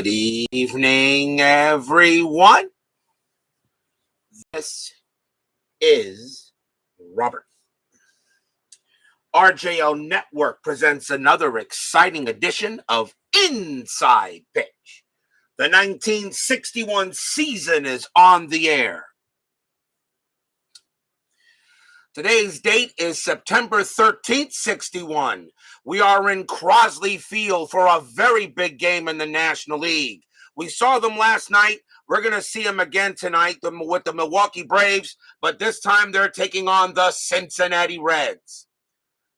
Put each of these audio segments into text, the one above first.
Good evening, everyone. This is Robert. RJO Network presents another exciting edition of Inside Pitch. The 1961 season is on the air. Today's date is September 13th, 61. We are in Crosley Field for a very big game in the National League. We saw them last night. We're going to see them again tonight with the Milwaukee Braves, but this time they're taking on the Cincinnati Reds.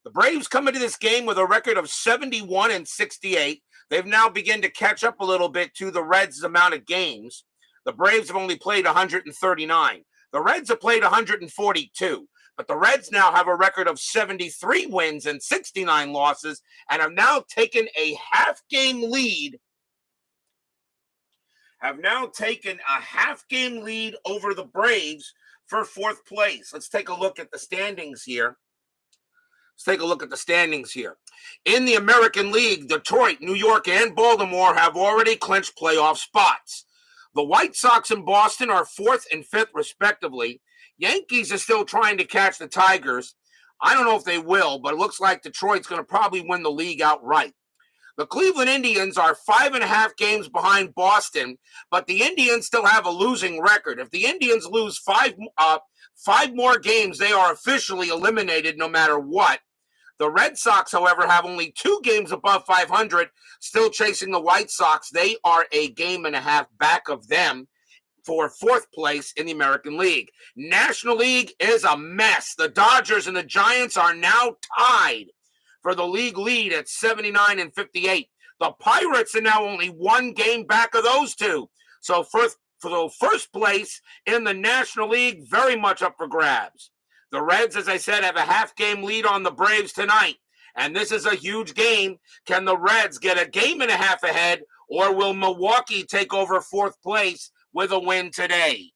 The Braves come into this game with a record of 71-68. They've now begun to catch up a little bit to the Reds' amount of games. The Braves have only played 139. The Reds have played 142. But the Reds now have a record of 73 wins and 69 losses and have now taken a half-game lead. Over the Braves for fourth place. Let's take a look at the standings here. In the American League, Detroit, New York, and Baltimore have already clinched playoff spots. The White Sox and Boston are fourth and fifth, respectively. Yankees are still trying to catch the Tigers. I don't know if they will, but it looks like Detroit's going to probably win the league outright. The Cleveland Indians are 5.5 games behind Boston, but the Indians still have a losing record. If the Indians lose five more games, they are officially eliminated no matter what. The Red Sox, however, have only 2 games above 500, still chasing the White Sox. They are a game and a half back of them for fourth place in the American League. National League is a mess. The Dodgers and the Giants are now tied for the league lead at 79-58. The Pirates are now only 1 game back of those two. So for the first place in the National League, very much up for grabs. The Reds, as I said, have a half-game lead on the Braves tonight. And this is a huge game. Can the Reds get a game and a half ahead, or will Milwaukee take over fourth place with a win today?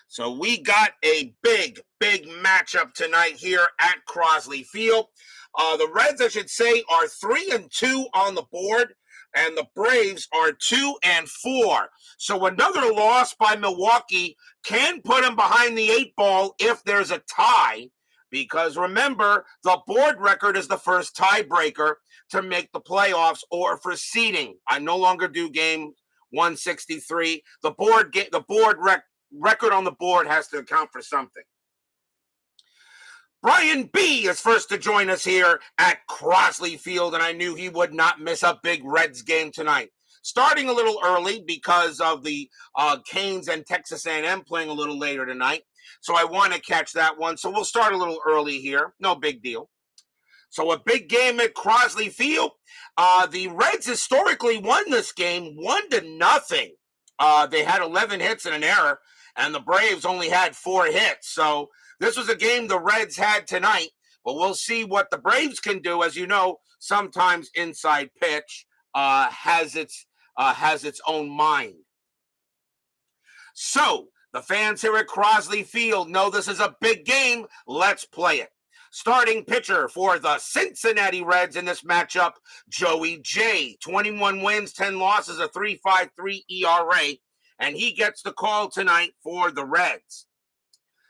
So we got a big matchup tonight here at Crosley Field. The Reds, I should say, are 3-2 on the board, and the Braves are 2-4. So another loss by Milwaukee can put them behind the 8 ball if there's a tie, because remember, the board record is the first tiebreaker to make the playoffs or for seeding. I no longer do game 163. The board record on the board has to account for something. Brian B. is first to join us here at Crosley Field, and I knew he would not miss a big Reds game tonight. Starting a little early because of the Canes and Texas A&M playing a little later tonight, so I want to catch that one. So we'll start a little early here. No big deal. So a big game at Crosley Field. The Reds historically won this game 1-0. They had 11 hits and an error, and the Braves only had 4 hits. So this was a game the Reds had tonight, but we'll see what the Braves can do. As you know, sometimes Inside Pitch has its own mind. So the fans here at Crosley Field know this is a big game. Let's play it. Starting pitcher for the Cincinnati Reds in this matchup, Joey J. 21 wins, 10 losses, a 3.53 ERA, and he gets the call tonight for the Reds.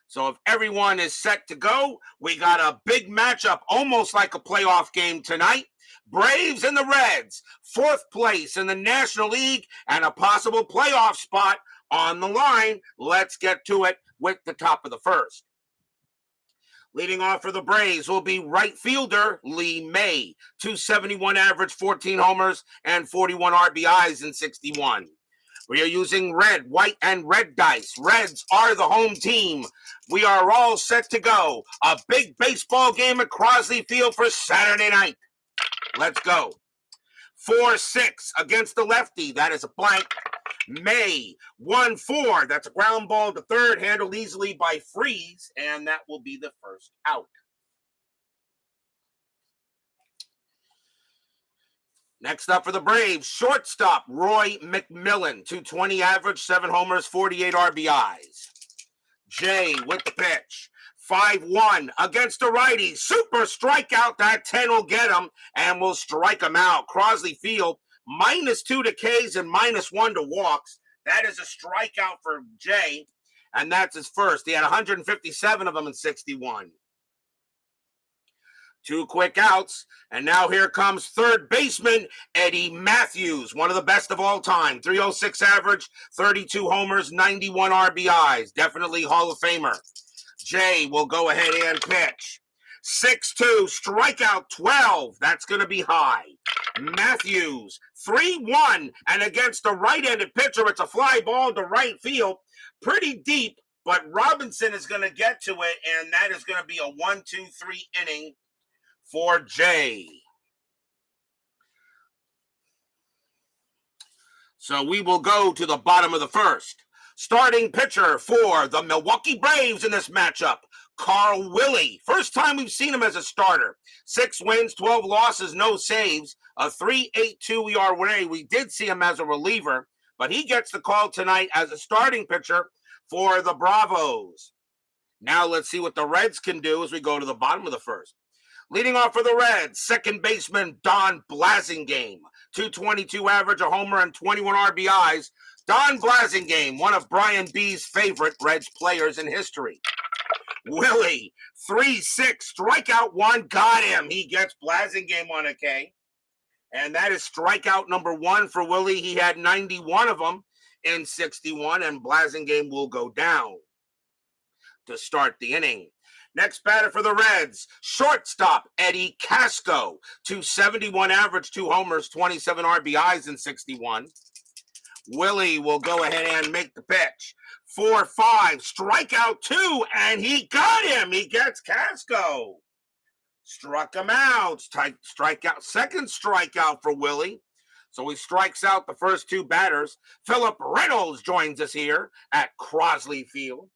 So if everyone is set to go, we got a big matchup, almost like a playoff game tonight. Braves and the Reds, fourth place in the National League, and a possible playoff spot on the line. Let's get to it with the top of the first. Leading off for the Braves will be right fielder Lee May, 271 average, 14 homers, and 41 RBIs in 61. We are using red, white, and red dice. Reds are the home team. We are all set to go. A big baseball game at Crosley Field for Saturday night. Let's go. 4-6 against the lefty. That is a blank. May 1-4. That's a ground ball to third, handled easily by Freeze, and that will be the first out. Next up for the Braves, shortstop Roy McMillan, 220 average, 7 homers, 48 RBIs. Jay with the pitch. 5-1 against a righty. Super strikeout. That 10 will get him and will strike him out. Crosley Field -2 to Ks and -1 to walks. That is a strikeout for Jay, and that's his first. He had 157 of them in 61. 2 quick outs, and now here comes third baseman Eddie Matthews, one of the best of all time. 306 average, 32 homers, 91 RBIs. Definitely Hall of Famer. Jay will go ahead and pitch. 6-2, strikeout 12. That's going to be high. Matthews, 3-1, and against a right-handed pitcher, it's a fly ball to right field. Pretty deep, but Robinson is going to get to it, and that is going to be a 1-2-3 inning for Jay. So we will go to the bottom of the first. Starting pitcher for the Milwaukee Braves in this matchup, Carl Willey. First time we've seen him as a starter. 6 wins, 12 losses, no saves, a 3.82 ERA. We did see him as a reliever, but he gets the call tonight as a starting pitcher for the Bravos. Now let's see what the Reds can do as we go to the bottom of the first. Leading off for the Reds, second baseman Don Blasingame. 222 average, a homer, and 21 RBIs. Don Blasingame, one of Brian B.'s favorite Reds players in history. Willey, 3-6, strikeout 1, got him. He gets Blasingame on a K. And that is strikeout number 1 for Willey. He had 91 of them in 61, and Blasingame will go down to start the inning. Next batter for the Reds, shortstop Eddie Casco, 271 average, 2 homers, 27 RBIs in 61. Willey will go ahead and make the pitch. 4-5, strikeout 2, and he got him. He gets Casco. Struck him out. Strikeout, second strikeout for Willey. So he strikes out the first 2 batters. Philip Reynolds joins us here at Crosley Field.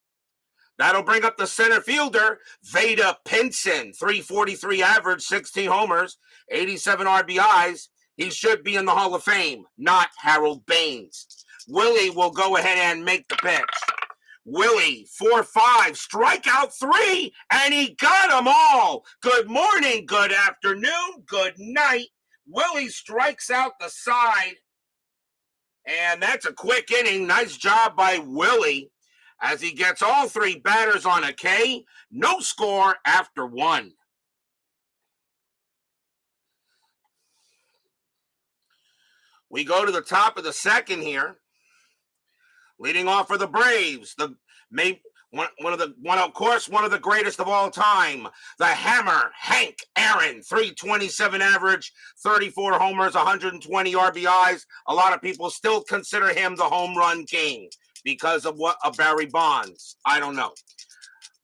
That'll bring up the center fielder, Vada Pinson, 343 average, 16 homers, 87 RBIs. He should be in the Hall of Fame, not Harold Baines. Willey will go ahead and make the pitch. Willey, 4-5, strikeout 3, and he got them all. Good morning, good afternoon, good night. Willey strikes out the side, and that's a quick inning. Nice job by Willey as he gets all 3 batters on a K. No score after 1. We go to the top of the second here. Leading off for the Braves, one of the greatest of all time, the Hammer, Hank Aaron, 327 average, 34 homers, 120 RBIs. A lot of people still consider him the home run king because of Barry Bonds. I don't know.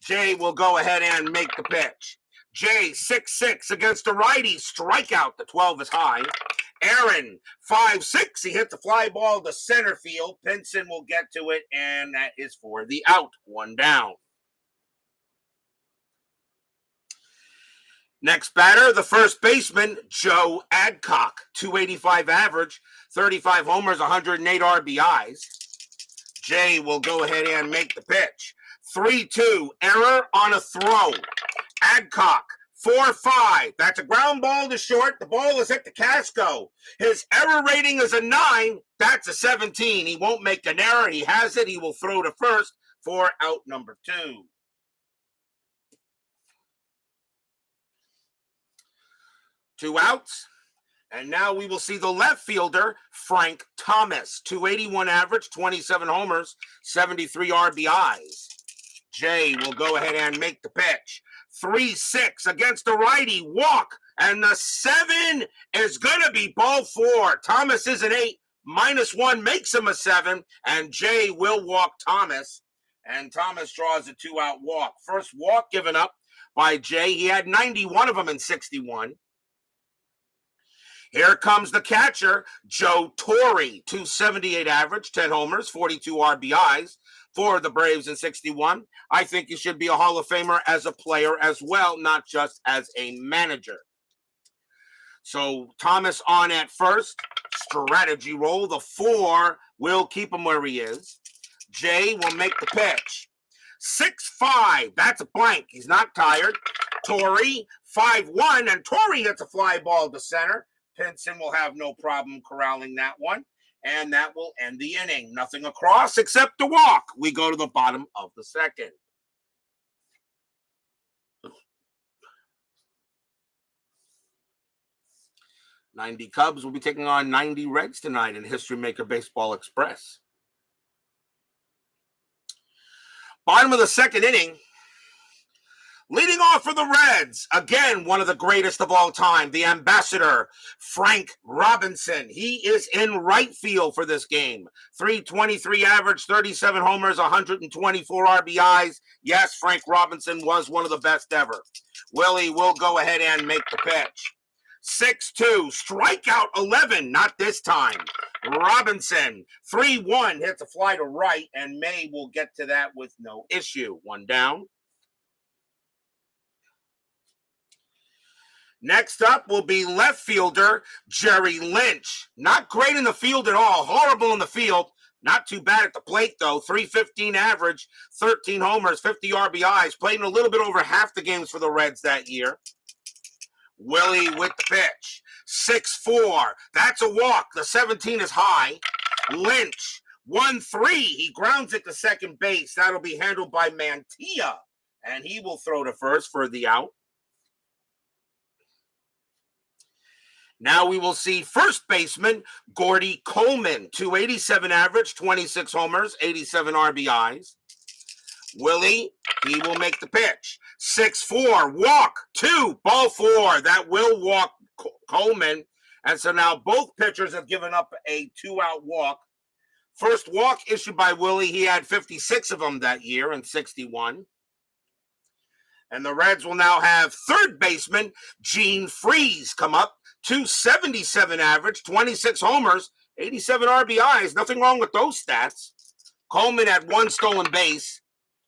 Jay will go ahead and make the pitch. Jay, 6-6 against a righty, strikeout. The 12 is high. Aaron, 5-6. He hit the fly ball to center field. Pinson will get to it, and that is for the out. 1 down. Next batter, the first baseman, Joe Adcock. 285 average, 35 homers, 108 RBIs. Jay will go ahead and make the pitch. 3-2, error on a throw. Adcock, 4-5. That's a ground ball to short. The ball is hit to Casco. His error rating is a 9. That's a 17. He won't make an error. He has it. He will throw to first for out number 2. Two outs. And now we will see the left fielder, Frank Thomas. 281 average, 27 homers, 73 RBIs. Jay will go ahead and make the pitch. 3-6 against the righty, walk, and the 7 is going to be ball 4. Thomas is an 8, -1 makes him a 7, and Jay will walk Thomas, and Thomas draws a 2-out walk. First walk given up by Jay. He had 91 of them in 61. Here comes the catcher, Joe Torre, 278 average, 10 homers, 42 RBIs for the Braves in 61. I think he should be a Hall of Famer as a player as well, not just as a manager. So Thomas on at first, strategy roll. The 4 will keep him where he is. Jay will make the pitch. 6-5, that's a blank. He's not tired. Torre, 5-1, and Torre hits a fly ball to center. Pinson will have no problem corralling that one. And that will end the inning. Nothing across except a walk. We go to the bottom of the second. '90 Cubs will be taking on '90 Reds tonight in History Maker Baseball Express. Bottom of the second inning. Leading off for the Reds, again, one of the greatest of all time, the ambassador, Frank Robinson. He is in right field for this game. .323 average, 37 homers, 124 RBIs. Yes, Frank Robinson was one of the best ever. Willey will go ahead and make the pitch. 6-2, strikeout 11, not this time. Robinson, 3-1, hits a fly to right, and May will get to that with no issue. One down. Next up will be left fielder Jerry Lynch. Not great in the field at all. Horrible in the field. Not too bad at the plate, though. .315 average, 13 homers, 50 RBIs. Played in a little bit over half the games for the Reds that year. Willey with the pitch. 6-4. That's a walk. The 17 is high. Lynch, 1-3. He grounds it to second base. That'll be handled by Mantilla. And he will throw to first for the out. Now we will see first baseman Gordy Coleman, .287 average, 26 homers, 87 RBIs. Willey, he will make the pitch. 6-4, walk, 2, ball 4. That will walk Coleman. And so now both pitchers have given up a 2-out walk. First walk issued by Willey, he had 56 of them that year in 61. And the Reds will now have third baseman Gene Freese come up. .277 average, 26 homers, 87 RBIs. Nothing wrong with those stats. Coleman had 1 stolen base,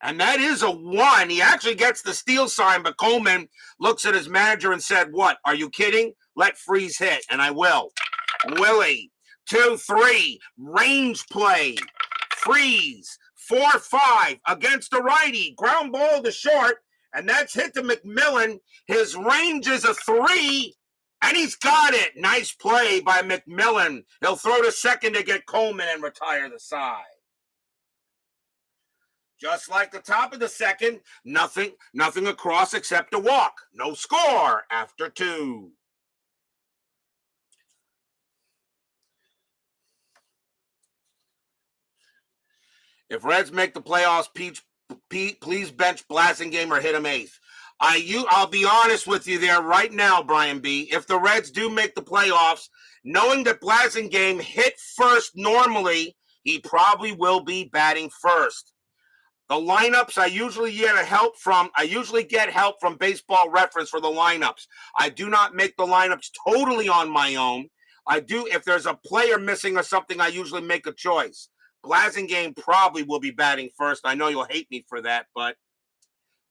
and that is a 1. He actually gets the steal sign, but Coleman looks at his manager and said, "What, are you kidding? Let Freese hit," and I will. Willey, 2-3, range play. Freese, 4-5 against the righty. Ground ball to short, and that's hit to McMillan. His range is a 3. And he's got it. Nice play by McMillan. He'll throw to second to get Coleman and retire the side. Just like the top of the second, nothing across except a walk. No score after 2. If Reds make the playoffs, please bench Blasingame or hit him 8th. I'll be honest with you there right now, Brian B. If the Reds do make the playoffs, knowing that Blasingame hit first normally, he probably will be batting first. The lineups I usually get help from Baseball Reference for the lineups. I do not make the lineups totally on my own. I do, if there's a player missing or something, I usually make a choice. Blasingame probably will be batting first. I know you'll hate me for that, but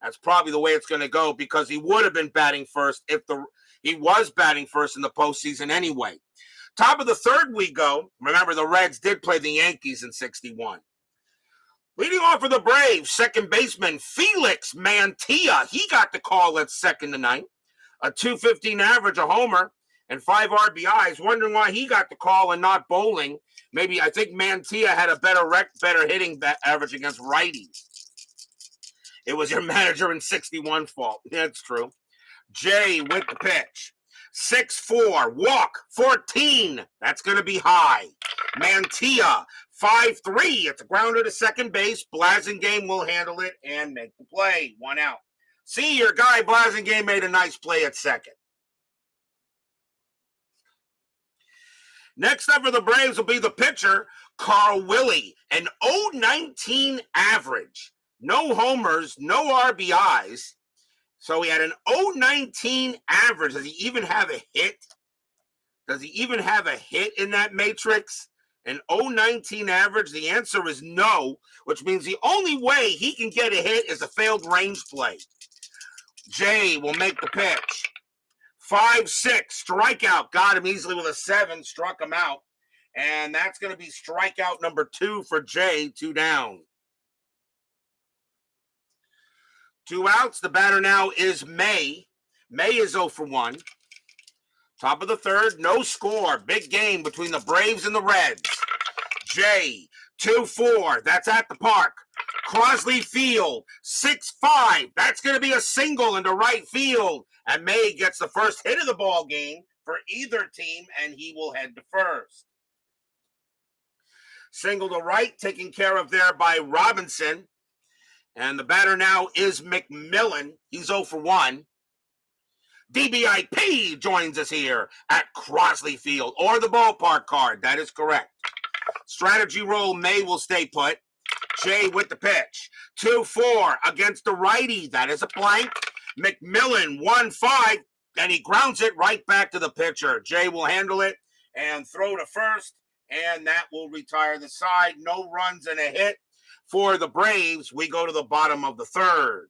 that's probably the way it's going to go because he would have been batting first if he was batting first in the postseason anyway. Top of the third we go. Remember, the Reds did play the Yankees in 61. Leading off for the Braves, second baseman Felix Mantilla. He got the call at second tonight. A .215 average, a homer, and 5 RBIs. Wondering why he got the call and not bowling. Maybe I think Mantilla had a better hitting average against righties. It was your manager in 61 fault. That's true. Jay with the pitch. 6-4, walk, 14. That's going to be high. Mantilla, 5-3. It's a grounder to second base. Blasingame will handle it and make the play. 1 out. See, your guy Blasingame made a nice play at second. Next up for the Braves will be the pitcher, Carl Willey. An .019 average. No homers, no RBIs. So he had an .019 average. Does he even have a hit? Does he even have a hit in that matrix? An .019 average? The answer is no, which means the only way he can get a hit is a failed range play. Jay will make the pitch. 5-6, strikeout. Got him easily with a 7, struck him out. And that's going to be strikeout number 2 for Jay, 2 down. 2 outs. The batter now is May. May is 0 for 1. Top of the third, no score. Big game between the Braves and the Reds. Jay, 2-4. That's at the park. Crosley Field, 6-5. That's going to be a single into right field. And May gets the first hit of the ball game for either team, and he will head to first. Single to right, taken care of there by Robinson. And the batter now is McMillan. He's 0 for 1. DBIP joins us here at Crosley Field, or the ballpark card. That is correct. Strategy roll, May will stay put. Jay with the pitch. 2-4 against the righty. That is a blank. McMillan, 1-5, and he grounds it right back to the pitcher. Jay will handle it and throw to first, and that will retire the side. No runs and a hit for the Braves. We go to the bottom of the third.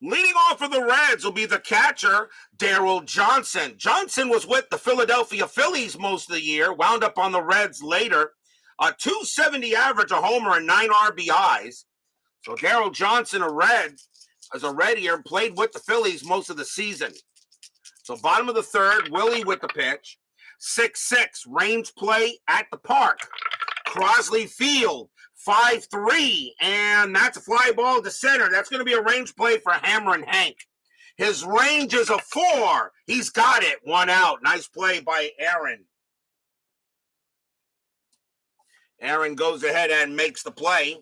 Leading off for the Reds will be the catcher, Daryl Johnson. Johnson was with the Philadelphia Phillies most of the year, wound up on the Reds later. A .270 average, a homer, and 9 RBIs. So Daryl Johnson, a Red, as a Red here, played with the Phillies most of the season. So bottom of the third, Willey with the pitch. 6-6, range play at the park. Crosley Field, 5-3, and that's a fly ball to center. That's going to be a range play for Hammer and Hank. His range is a 4. He's got it. 1 out. Nice play by Aaron. Aaron goes ahead and makes the play.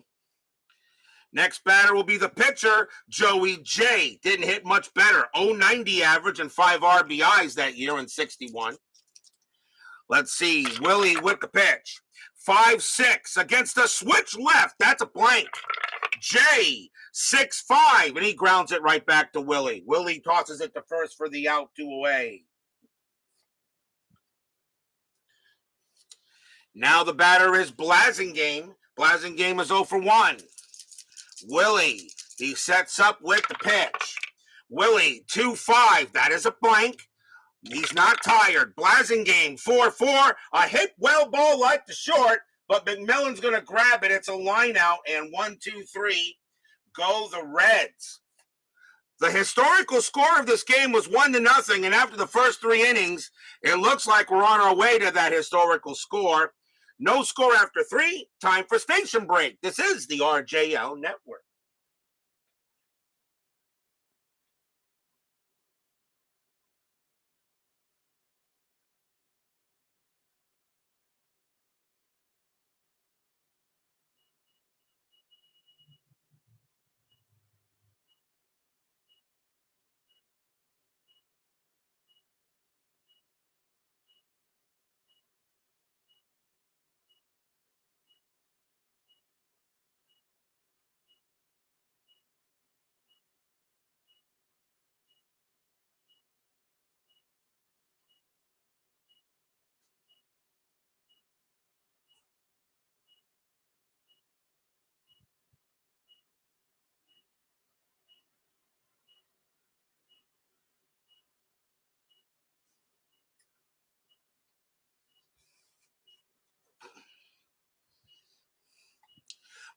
Next batter will be the pitcher, Joey J. Didn't hit much better. .090 average and 5 RBIs that year in 61. Let's see. Willey with the pitch. 5-6 against a switch left. That's a blank. Jay, 6-5, and he grounds it right back to Willey. Willey tosses it to first for the out, 2 away. Now the batter is Blasingame. Blasingame is 0 for 1. Willey, he sets up with the pitch. Willey, 2-5. That is a blank. He's not tired. Blasingame, 4-4. A hit well ball like the short, but McMillan's going to grab it. It's a line out, and 1-2-3 go the Reds. The historical score of this game was 1-0, and after the first 3 innings, it looks like we're on our way to that historical score. No score after 3. Time for station break. This is the RJL Network.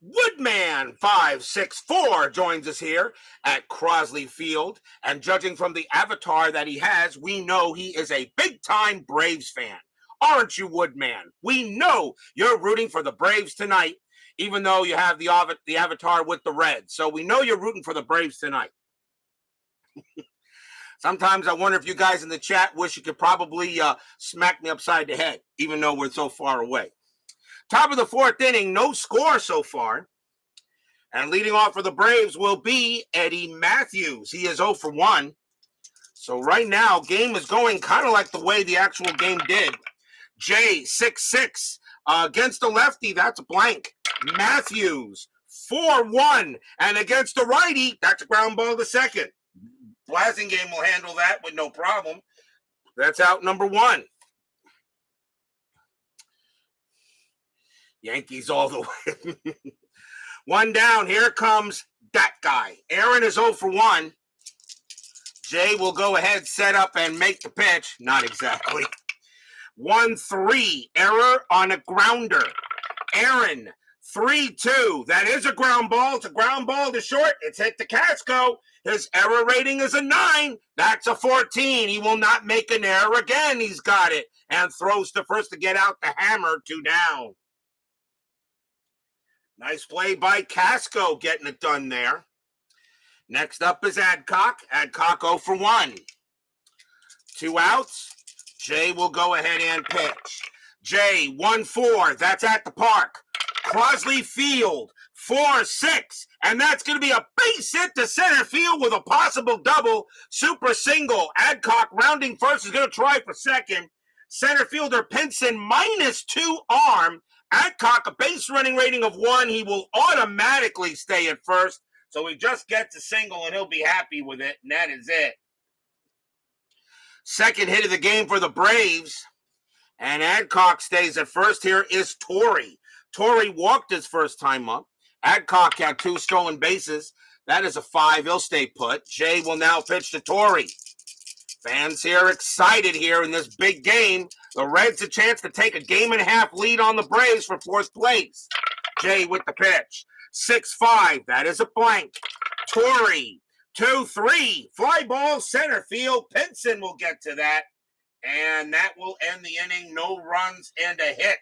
Woodman 564 joins us here at Crosley Field, and judging from the avatar that he has, we know he is a big-time Braves fan. Aren't you, Woodman? We know you're rooting for the Braves tonight, even though you have the avatar with the Reds. So we know you're rooting for the Braves tonight. Sometimes I wonder if you guys in the chat wish you could probably smack me upside the head, even though we're so far away. Top of the 4th inning, no score so far. And leading off for the Braves will be Eddie Matthews. He is 0 for 1. So right now, game is going kind of like the way the actual game did. Jay, 6-6 against the lefty. That's a blank. Matthews, 4-1. And against the righty, that's a ground ball to second. Blasingame will handle that with no problem. That's out number 1. Yankees all the way. 1 down. Here comes that guy. Aaron is 0 for 1. Jay will go ahead, set up, and make the pitch. Not exactly. 1-3. Error on a grounder. Aaron, 3-2. That is a ground ball. It's a ground ball to short. It's hit to Casco. His error rating is a 9. That's a 14. He will not make an error again. He's got it. And throws to first to get out the hammer. 2 down. Nice play by Casco getting it done there. Next up is Adcock. Adcock 0 for 1. 2 outs. Jay will go ahead and pitch. Jay 1-4. That's at the park. Crosley field 4-6. And that's going to be a base hit to center field with a possible double. Super single. Adcock rounding first is going to try for second. Center fielder Pennant -2 arm. Adcock a base running rating of 1. He will automatically stay at first. So he just gets a single and he'll be happy with it. And that is it. Second hit of the game for the Braves. And Adcock stays at first. Here is Torrey. Torrey walked his first time up. Adcock had 2 stolen bases. That is a 5. He'll stay put. Jay will now pitch to Torrey. Fans here excited here in this big game. The Reds a chance to take a 1.5 game lead on the Braves for 4th place. Jay with the pitch. 6-5. That is a blank. Torrey. 2-3. Fly ball center field. Pinson will get to that. And that will end the inning. No runs and a hit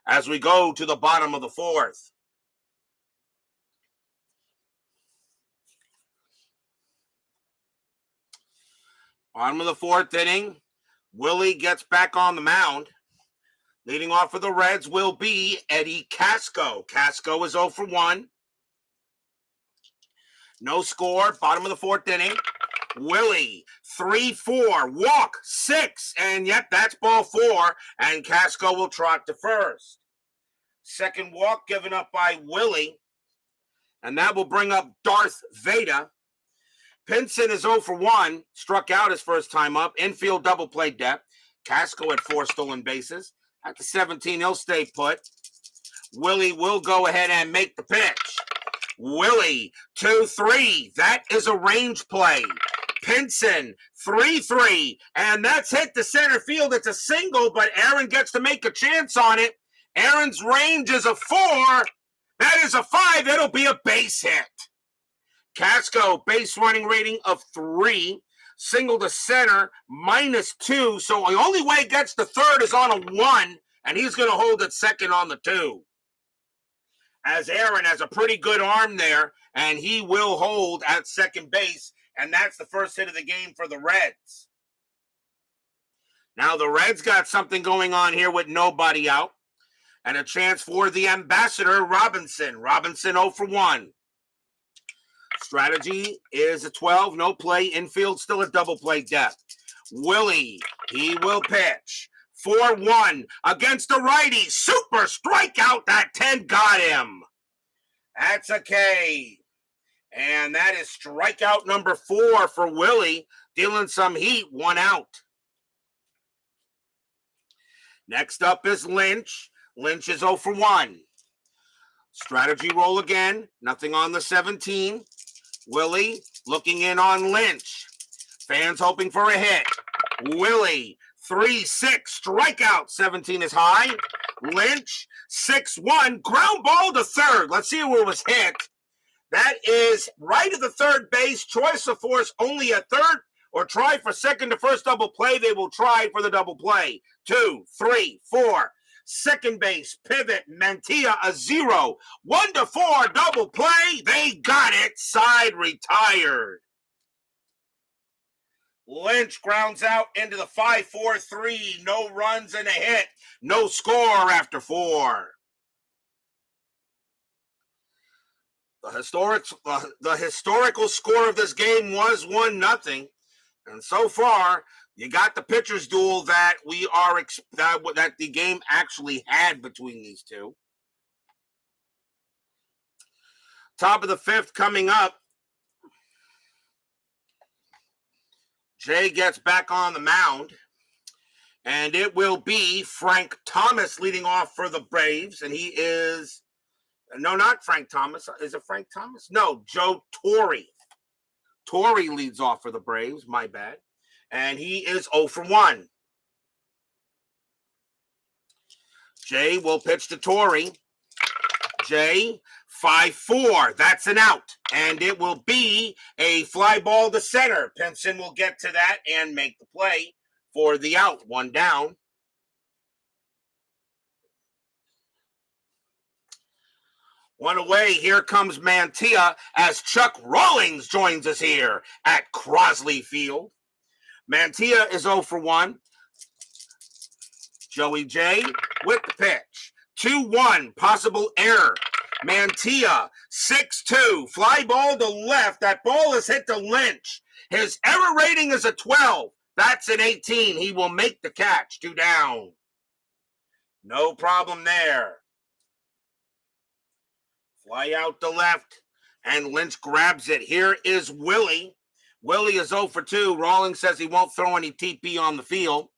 as we go to the bottom of the 4th. Bottom of the 4th inning. Willey gets back on the mound. Leading off for the Reds will be Eddie Casco. Casco is 0 for 1. No score. Bottom of the 4th inning. Willey, 3-4. Walk, 6. And yet that's ball 4. And Casco will trot to first. Second walk given up by Willey. And that will bring up Darth Vader. Pinson is 0 for 1. Struck out his first time up. Infield double play depth. Casco had 4 stolen bases. At the 17, he'll stay put. Willey will go ahead and make the pitch. Willey, 2-3. That is a range play. Pinson, 3-3. And that's hit to center field. It's a single, but Aaron gets to make a chance on it. Aaron's range is a 4. That is a 5. It'll be a base hit. Casco, base running rating of 3. Single to center, -2. So the only way he gets to third is on a 1. And he's going to hold it second on the 2. As Aaron has a pretty good arm there, and he will hold at second base. And that's the first hit of the game for the Reds. Now the Reds got something going on here with nobody out. And a chance for the ambassador, Robinson. Robinson 0 for 1. Strategy is a 12. No play. Infield still a double play depth. Willey, he will pitch. 4-1 against the righty. Super strikeout. That 10 got him. That's a K. And that is strikeout number 4 for Willey. Dealing some heat. 1 out. Next up is Lynch. Lynch is 0 for 1. Strategy roll again. Nothing on the 17. Willey looking in on Lynch. Fans hoping for a hit. Willey, 3-6. Strikeout. 17 is high. Lynch, 6-1. Ground ball to third. Let's see where it was hit. That is right at the third base. Choice of force only at third. Or try for second to first double play. They will try for the double play. 2, 3, 4. Second base, pivot, Mantilla, a 0. 1-4, double play. They got it. Side retired. Lynch grounds out into the 5-4-3. No runs and a hit. No score after 4. The historical score of this game was 1-0. And so far, you got the pitcher's duel that that the game actually had between these two. Top of the 5th coming up. Jay gets back on the mound. And it will be Frank Thomas leading off for the Braves. And he is, no, not Frank Thomas. Is it Frank Thomas? No, Joe Torre. Torrey leads off for the Braves. My bad. And he is 0 for 1. Jay will pitch to Torrey. Jay, 5-4. That's an out. And it will be a fly ball to center. Pinson will get to that and make the play for the out. One down. One away. Here comes Mantia as Chuck Rawlings joins us here at Crosley Field. Mantia is 0 for 1. Joey J with the pitch. 2-1. Possible error. Mantia, 6-2. Fly ball to left. That ball is hit to Lynch. His error rating is a 12. That's an 18. He will make the catch. 2 down. No problem there. Fly out to left, and Lynch grabs it. Here is Willey. Willey is 0 for 2. Rawlings says he won't throw any TP on the field.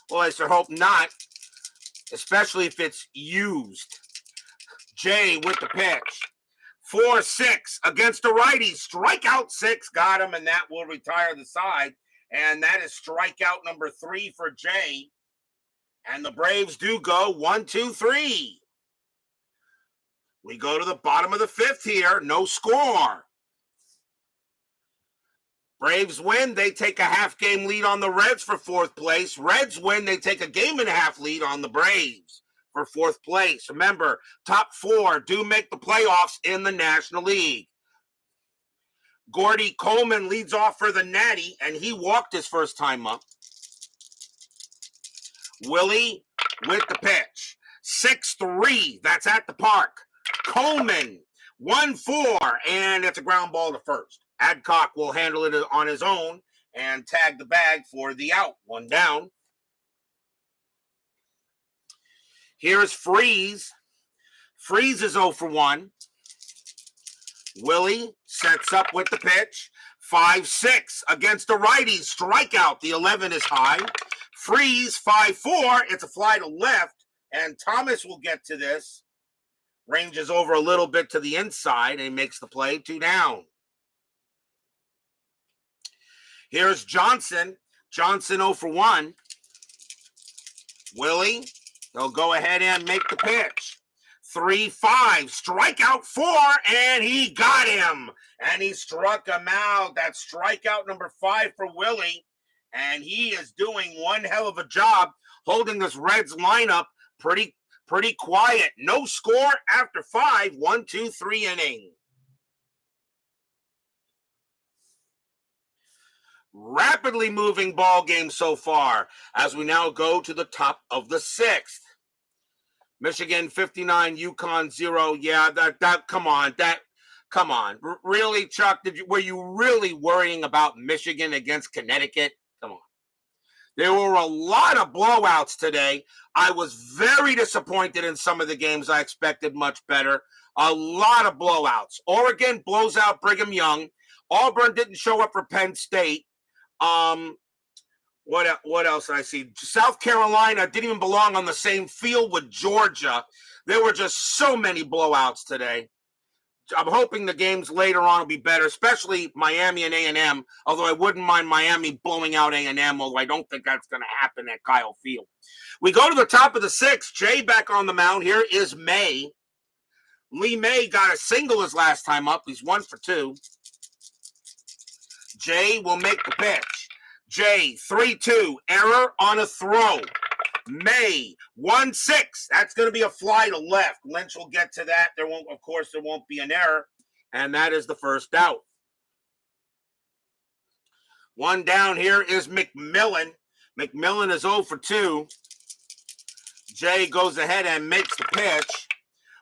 Well, I sure hope not, especially if it's used. Jay with the pitch. 4-6 against the righty. Strikeout 6. Got him, and that will retire the side. And that is strikeout number 3 for Jay. And the Braves do go 1-2-3. We go to the bottom of the 5th here. No score. Braves win. They take a half-game lead on the Reds for 4th place. Reds win. They take a game-and-a-half lead on the Braves for 4th place. Remember, top 4 do make the playoffs in the National League. Gordy Coleman leads off for the Natty, and he walked his first time up. Willey with the pitch. 6-3. That's at the park. Coleman, 1-4, and it's a ground ball to first. Adcock will handle it on his own and tag the bag for the out. 1 down. Here's Freeze. Freeze is 0 for 1. Willey sets up with the pitch. 5-6 against the righty. Strikeout. The 11 is high. Freeze, 5-4. It's a fly to left, and Thomas will get to this. Ranges over a little bit to the inside and makes the play. 2 down. Here's Johnson. Johnson 0 for 1. Willey, he'll go ahead and make the pitch. 3-5. Strikeout 4, and he got him. And he struck him out. That's strikeout number 5 for Willey. And he is doing one hell of a job holding this Reds lineup pretty quiet. No score after 5. 1-2-3 inning. Rapidly moving ball game so far as we now go to the top of the 6th. Michigan 59, UConn 0. Yeah, come on. Really, Chuck, were you really worrying about Michigan against Connecticut? Come on. There were a lot of blowouts today. I was very disappointed in some of the games. I expected much better. A lot of blowouts. Oregon blows out Brigham Young. Auburn didn't show up for Penn State. What else did I see? South Carolina didn't even belong on the same field with Georgia. There were just so many blowouts today. I'm hoping the games later on will be better, especially Miami and A&M, although I wouldn't mind Miami blowing out A&M, although I don't think that's going to happen at Kyle Field. We go to the top of the 6th. Jay back on the mound. Here is May. Lee May got a single his last time up. He's 1 for 2. Jay will make the pitch. Jay, 3-2. Error on a throw. May, 1-6. That's going to be a fly to left. Lynch will get to that. There won't be an error. And that is the first out. 1 down here is McMillan. McMillan is 0 for 2. Jay goes ahead and makes the pitch.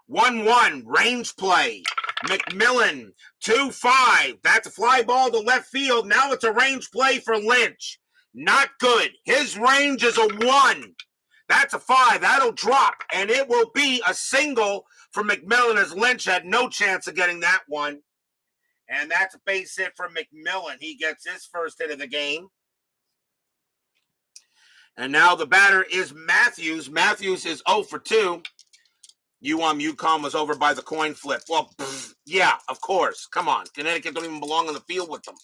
1-1, range play. McMillan, 2-5. That's a fly ball to left field. Now it's a range play for Lynch. Not good. His range is a 1. That's a 5. That'll drop, and it will be a single for McMillan as Lynch had no chance of getting that one. And that's a base hit for McMillan. He gets his first hit of the game. And now the batter is Matthews. Matthews is 0 for 2. UConn was over by the coin flip. Well, yeah, of course. Come on. Connecticut don't even belong on the field with them.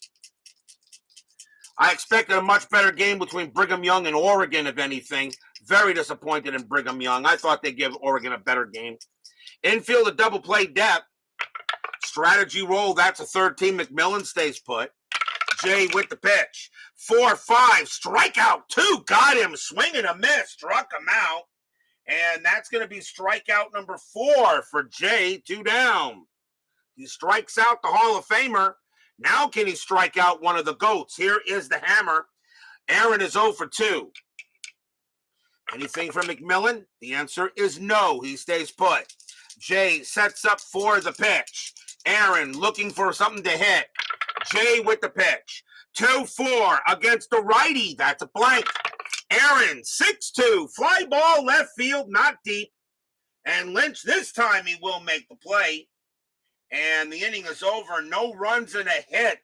I expected a much better game between Brigham Young and Oregon, if anything. Very disappointed in Brigham Young. I thought they'd give Oregon a better game. Infield, a double play depth. Strategy roll, that's a third team. McMillan stays put. Jay with the pitch. 4-5, strikeout 2. Got him, swing and a miss, struck him out. And that's going to be strikeout number 4 for Jay, 2 down. He strikes out the Hall of Famer. Now can he strike out one of the GOATs? Here is the hammer. Aaron is 0 for 2. Anything from McMillan? The answer is no. He stays put. Jay sets up for the pitch. Aaron looking for something to hit. Jay with the pitch. 2-4 against the righty. That's a blank. Aaron, 6-2. Fly ball left field, not deep. And Lynch, this time he will make the play. And the inning is over. No runs and a hit.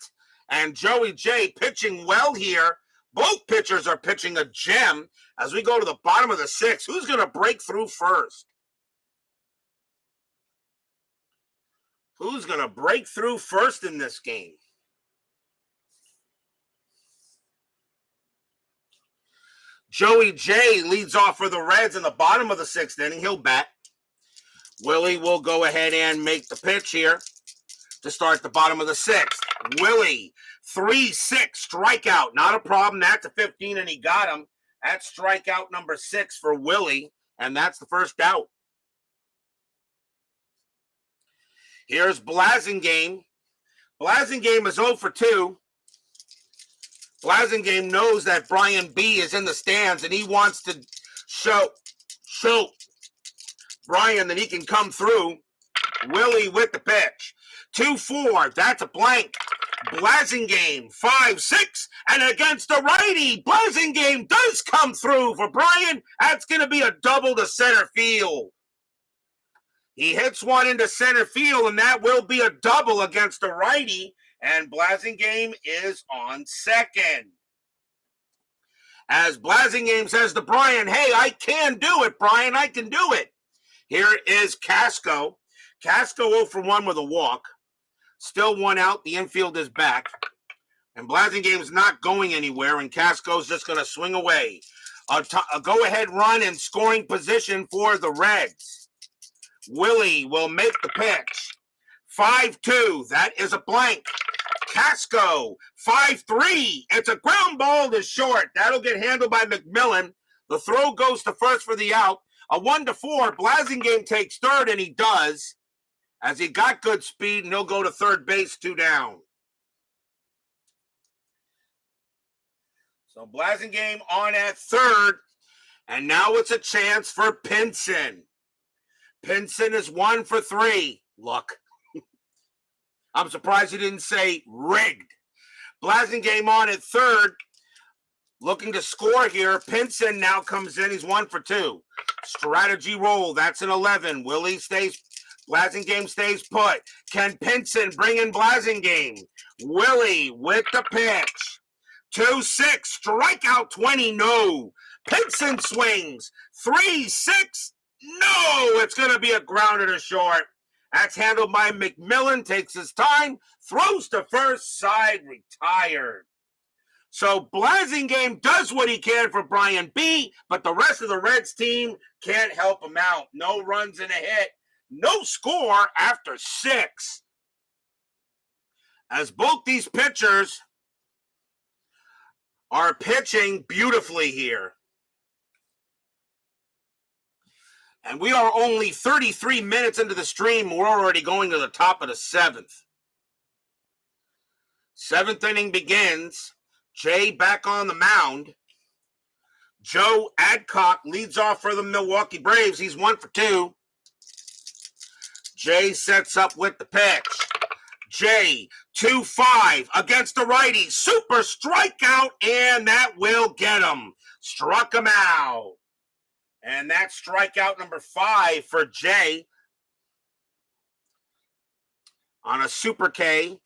And Joey J pitching well here. Both pitchers are pitching a gem. As we go to the bottom of the 6th, who's going to break through first? Who's going to break through first in this game? Joey J leads off for the Reds in the bottom of the 6th inning. He'll bat. Willey will go ahead and make the pitch here to start the bottom of the 6th. Willey, 3-6, strikeout. Not a problem. That's a 15, and he got him. That's strikeout number 6 for Willey, and that's the first out. Here's Blasingame. Blasingame is 0 for 2. Blasingame knows that Brian B. is in the stands, and he wants to show Brian that he can come through. Willey with the pitch. 2-4, that's a blank. Blasingame, 5-6, and against the righty, Blasingame does come through for Brian. That's going to be a double to center field. He hits one into center field, and that will be a double against the righty, and Blasingame is on second. As Blasingame says to Brian, hey, I can do it, Brian, I can do it. Here is Casco. Casco 0 for 1 with a walk. Still 1 out. The infield is back. And Blasingame's not going anywhere, and Casco's just going to swing away. A go-ahead run in scoring position for the Reds. Willey will make the pitch. 5-2. That is a blank. Casco, 5-3. It's a ground ball to short. That'll get handled by McMillan. The throw goes to first for the out. A 1-4. Blasingame takes third, and he does. As he got good speed, and he'll go to third base, 2 down. So Blasingame on at third, and now it's a chance for Pinson. Pinson is 1 for 3. Look. I'm surprised he didn't say rigged. Blasingame on at third, looking to score here. Pinson now comes in. He's 1 for 2. Strategy roll. That's an 11. Willey stays. Blasingame stays put. Can Pinson bring in Blasingame? Willey with the pitch. 2-6. Strikeout 20. No. Pinson swings. 3-6. No. It's going to be a grounder to short. That's handled by McMillan. Takes his time. Throws to first. Side retired. So Blasingame does what he can for Brian B., but the rest of the Reds team can't help him out. No runs and a hit. No score after 6. As both these pitchers are pitching beautifully here. And we are only 33 minutes into the stream. We're already going to the top of the 7th. 7th inning begins. Jay back on the mound. Joe Adcock leads off for the Milwaukee Braves. He's 1 for 2. Jay sets up with the pitch. Jay, 2-5 against the righty. Super strikeout, and that will get him. Struck him out. And that's strikeout number 5 for Jay on a super K.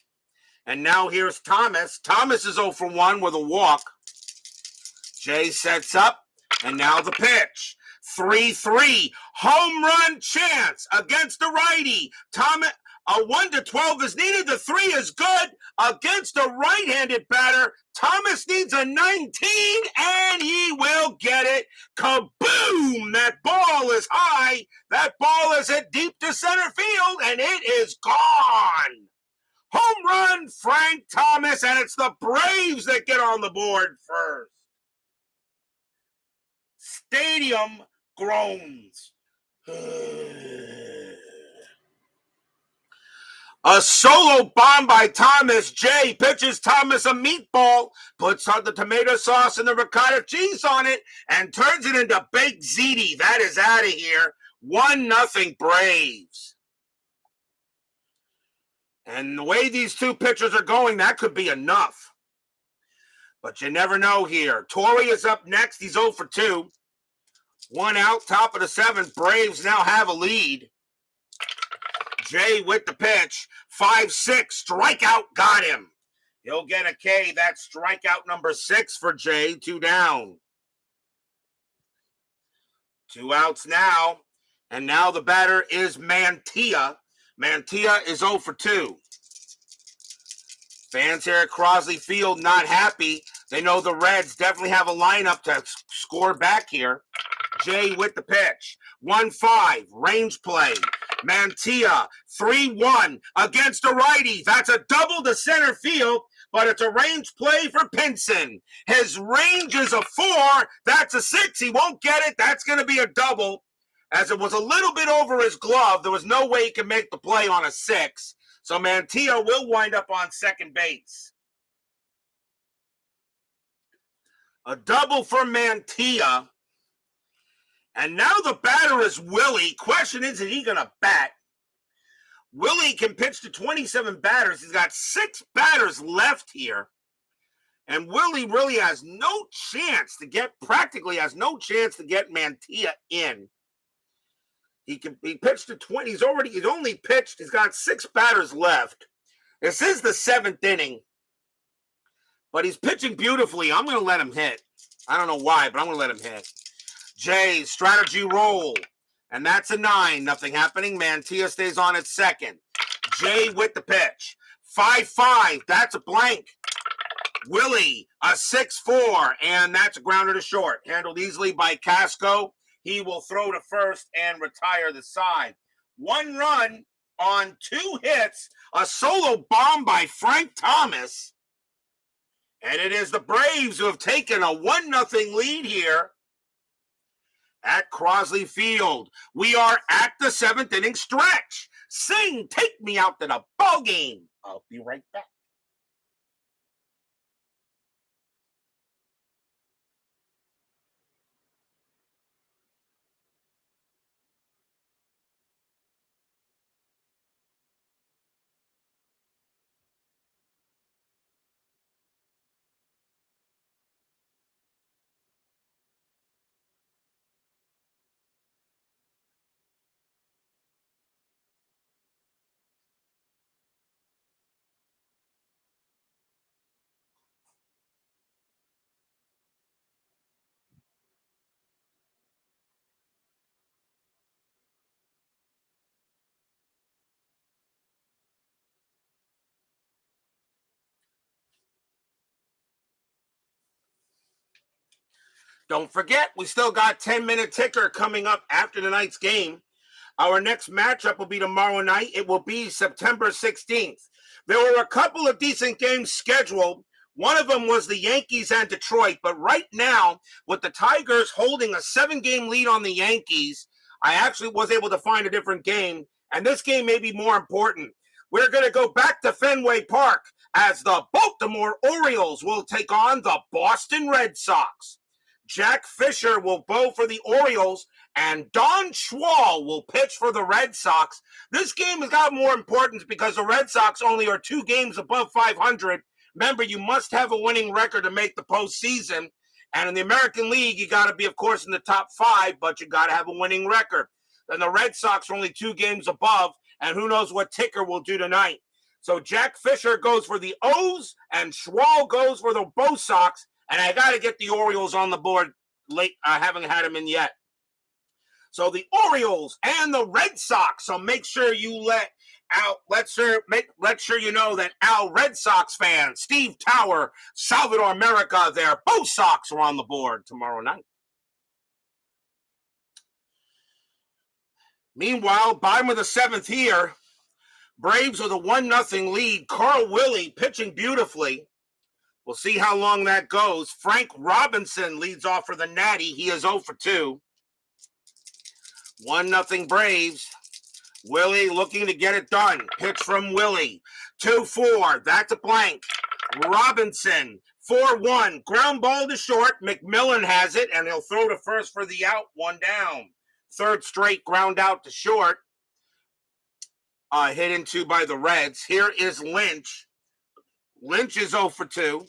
And now here's Thomas. Thomas is 0 for 1 with a walk. Jay sets up, and now the pitch. 3-3, home run chance against the righty. Thomas, A 1-12 is needed. The 3 is good against a right-handed batter. Thomas needs a 19, and he will get it. Kaboom! That ball is high. That ball is hit deep to center field, and it is gone. Home run, Frank Thomas, and it's the Braves that get on the board first. Stadium groans. A solo bomb by Thomas. Jay pitches Thomas a meatball, puts on the tomato sauce and the ricotta cheese on it, and turns it into baked ziti. That is out of here. 1-0 Braves. And the way these two pitchers are going, that could be enough. But you never know here. Torrey is up next. He's 0 for 2. 1 out, top of the 7th. Braves now have a lead. Jay with the pitch. 5-6, strikeout, got him. He'll get a K. That's strikeout number 6 for Jay. 2 down. 2 outs now. And now the batter is Mantilla. Mantilla is 0 for 2. Fans here at Crosley Field not happy. They know the Reds definitely have a lineup to score back here. Jay with the pitch. 1-5, range play. Mantilla, 3-1 against a righty. That's a double to center field, but it's a range play for Pinson. His range is a 4. That's a 6. He won't get it. That's going to be a double. As it was a little bit over his glove, there was no way he could make the play on a 6. So Mantilla will wind up on second base. A double for Mantilla. And now the batter is Willey. Question is he going to bat? Willey can pitch to 27 batters. He's got 6 batters left here. And Willey really has no chance to get Mantilla in. He pitched to 20. He's only pitched. He's got 6 batters left. This is the 7th inning. But he's pitching beautifully. I'm going to let him hit. I don't know why, but I'm going to let him hit. Jay, strategy roll. And that's a 9. Nothing happening. Mantilla stays on at second. Jay with the pitch. 5-5. That's a blank. Willey, a 6-4. And that's a grounder to short. Handled easily by Casco. He will throw to first and retire the side. 1 run on 2 hits. A solo bomb by Frank Thomas. And it is the Braves who have taken a 1-0 lead here at Crosley Field. We are at the 7th inning stretch. Sing, take me out to the ball game. I'll be right back. Don't forget, we still got 10-minute ticker coming up after tonight's game. Our next matchup will be tomorrow night. It will be September 16th. There were a couple of decent games scheduled. One of them was the Yankees and Detroit. But right now, with the Tigers holding a 7-game lead on the Yankees, I actually was able to find a different game. And this game may be more important. We're going to go back to Fenway Park as the Baltimore Orioles will take on the Boston Red Sox. Jack Fisher will bowl for the Orioles, and Don Schwall will pitch for the Red Sox. This game has got more importance because the Red Sox only are 2 games above 500. Remember, you must have a winning record to make the postseason. And in the American League, you got to be, of course, in the top 5, but you got to have a winning record. And the Red Sox are only 2 games above, and who knows what ticker will do tonight. So Jack Fisher goes for the O's, and Schwall goes for the Bo Sox. And I got to get the Orioles on the board late. I haven't had them in yet. So the Orioles and the Red Sox. So make sure you let sure you know that Al Red Sox fan, Steve Tower, Salvador America there. Both Sox are on the board tomorrow night. Meanwhile, bottom of the seventh here, Braves with a 1-0 lead. Carl Willey pitching beautifully. We'll see how long that goes. Frank Robinson leads off for the Natty. He is 0 for 2. 1-0 Braves. Willey looking to get it done. Pitch from Willey. 2-4. That's a blank. Robinson. 4-1. Ground ball to short. McMillan has it, and he'll throw to first for the out. 1 down. Third straight ground out to short. Hit into by the Reds. Here is Lynch. Lynch is 0 for 2.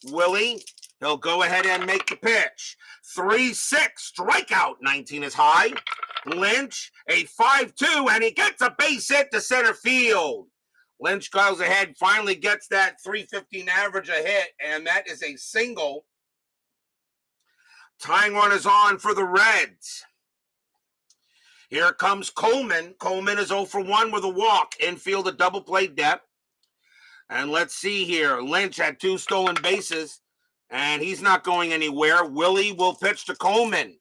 Willey, he'll go ahead and make the pitch. 3-6. Strikeout. 19 is high. Lynch, a 5-2, and he gets a base hit to center field. Lynch goes ahead, finally gets that 315 average a hit, and that is a single. Tying runners on for the Reds. Here comes Coleman. Coleman is 0 for 1 with a walk. Infield a double play depth. And let's see here. Lynch had 2 stolen bases, and he's not going anywhere. Willey will pitch to Coleman.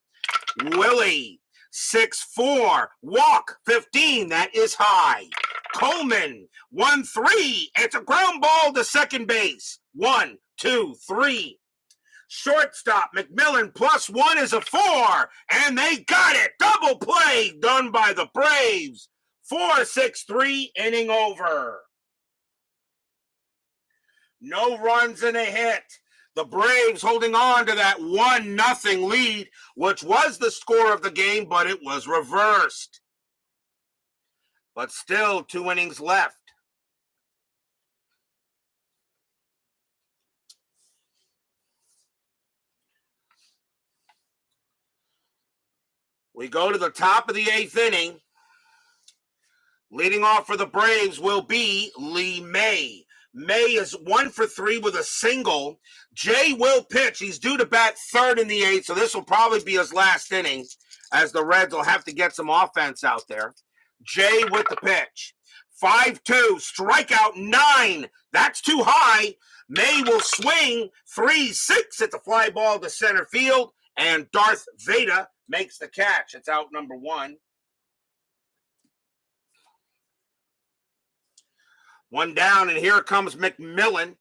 Willey, 6-4, walk, 15, that is high. Coleman, 1-3, it's a ground ball to second base. 1, 2, 3. Shortstop, McMillan, +1 is a 4, and they got it. Double play done by the Braves. 4-6-3, inning over. No runs and a hit. The Braves holding on to that 1-0 lead, which was the score of the game, but it was reversed. But still 2 innings left. We go to the top of the 8th inning. Leading off for the Braves will be Lee May. May is 1 for 3 with a single. Jay will pitch. He's due to bat third in the 8th, so this will probably be his last inning, as the Reds will have to get some offense out there. Jay with the pitch. 5-2, strikeout 9. That's too high. May will swing. 3-6 at the fly ball to center field, and Darth Vader makes the catch. It's out number 1. 1 down, and here comes McMillan.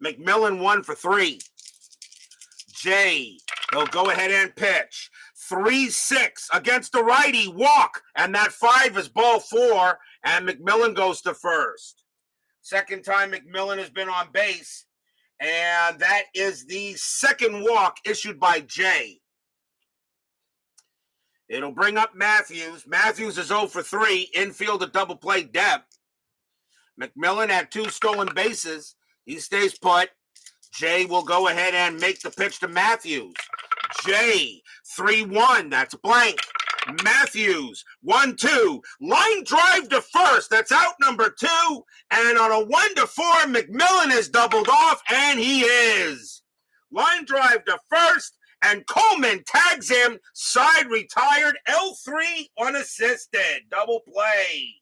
McMillan 1 for 3. Jay, he'll go ahead and pitch. 3-6 against the righty, walk, and that 5 is ball 4, and McMillan goes to first. Second time McMillan has been on base, and that is the second walk issued by Jay. It'll bring up Matthews. Matthews is 0 for 3, infield a double play depth. McMillan had 2 stolen bases. He stays put. Jay will go ahead and make the pitch to Matthews. Jay, 3-1. That's blank. Matthews, 1-2. Line drive to first. That's out number 2. And on a 1-4, McMillan is doubled off, and he is. Line drive to first, and Coleman tags him. Side retired. L3 unassisted. Double play.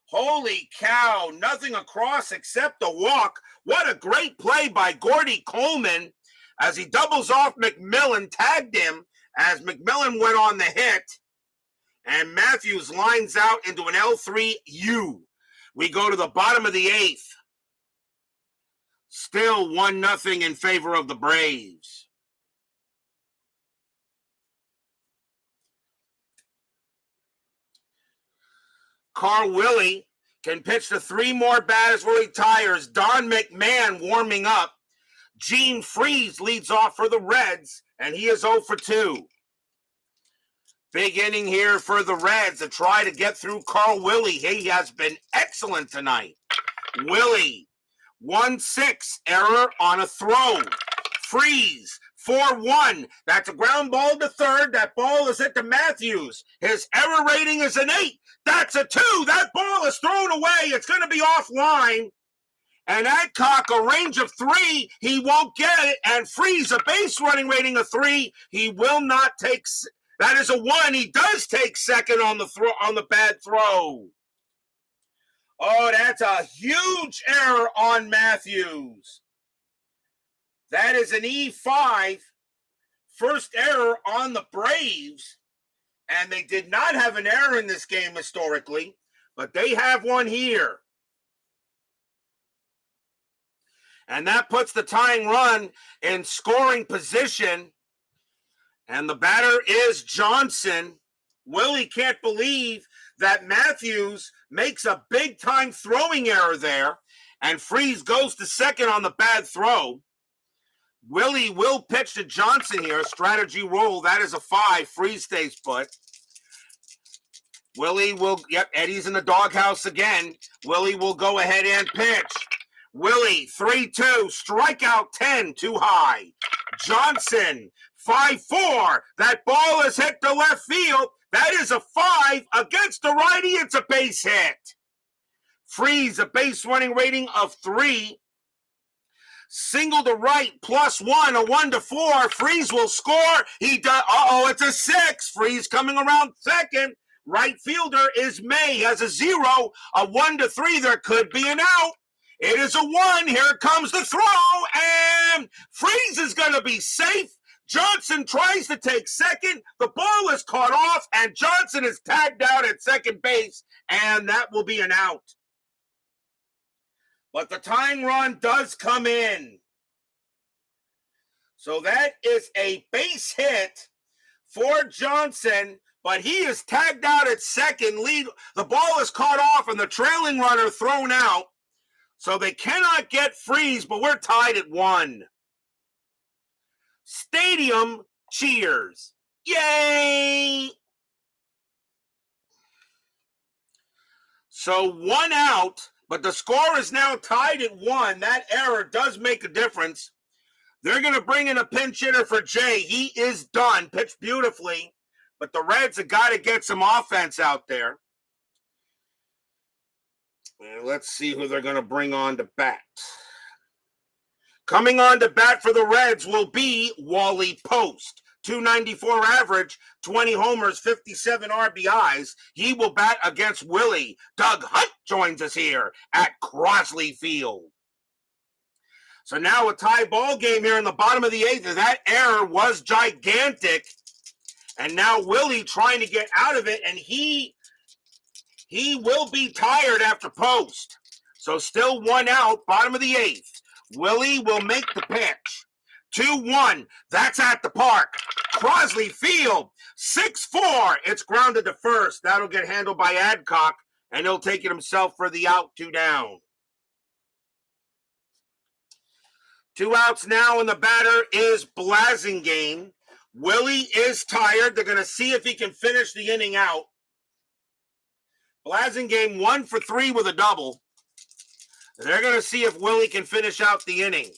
Holy cow, nothing across except a walk. What a great play by Gordy Coleman as he doubles off McMillan, tagged him as McMillan went on the hit. And Matthews lines out into an L3U. We go to the bottom of the 8th. Still 1-0 in favor of the Braves. Carl Willey can pitch to 3 more batters where he retires. Don McMahon warming up. Gene Freeze leads off for the Reds, and he is 0 for 2. Big inning here for the Reds to try to get through Carl Willey. He has been excellent tonight. Willey, 1-6, error on a throw. Freeze, 4-1. That's a ground ball to third. That ball is hit to Matthews. His error rating is an 8. That's a 2. That ball is thrown away. It's going to be offline. And Adcock, a range of 3, he won't get it. And Freeze, a base running rating of 3, he will not take. That is a 1. He does take second on the bad throw. Oh, that's a huge error on Matthews. That is an E5. First error on the Braves. And they did not have an error in this game historically, but they have one here. And that puts the tying run in scoring position. And the batter is Johnson. Willey can't believe that Matthews makes a big-time throwing error there, and Freeze goes to second on the bad throw. Willey will pitch to Johnson here. Strategy roll. That is a 5. Freeze stays put. Willey will, Eddie's in the doghouse again. Willey will go ahead and pitch. Willey, 3-2, strikeout 10, too high. Johnson, 5-4. That ball is hit to left field. That is a 5 against the righty. It's a base hit. Freeze, a base running rating of 3. Single to right, +1, a 1-4. Freeze will score. He does. It's a 6. Freeze coming around second. Right fielder is May, has a 0, a 1-3. There could be an out. It is a 1. Here comes the throw, and Freeze is going to be safe. Johnson tries to take second. The ball is caught off, and Johnson is tagged out at second base, and that will be an out. But the tying run does come in. So that is a base hit for Johnson, but he is tagged out at second. The ball is caught off, and the trailing runner thrown out. So they cannot get Freeze, but we're tied at 1. Stadium cheers. Yay! So 1 out, but the score is now tied at 1. That error does make a difference. They're going to bring in a pinch hitter for Jay. He is done. Pitched beautifully, but the Reds have got to get some offense out there. Let's see who they're going to bring on to bat. Coming on to bat for the Reds will be Wally Post. 294 average, 20 homers, 57 RBIs. He will bat against Willey. Doug Hunt joins us here at Crosley Field. So now a tie ball game here in the bottom of the 8th. That error was gigantic. And now Willey trying to get out of it, and he will be tired after Post. So still 1 out, bottom of the 8th. Willey will make the pitch. 2-1. That's at the park. Crosley Field. 6-4. It's grounded to first. That'll get handled by Adcock, and he'll take it himself for the out, 2 down. 2 outs now, and the batter is Blasingame. Willey is tired. They're going to see if he can finish the inning out. Blasingame 1 for 3 with a double. They're going to see if Willey can finish out the inning.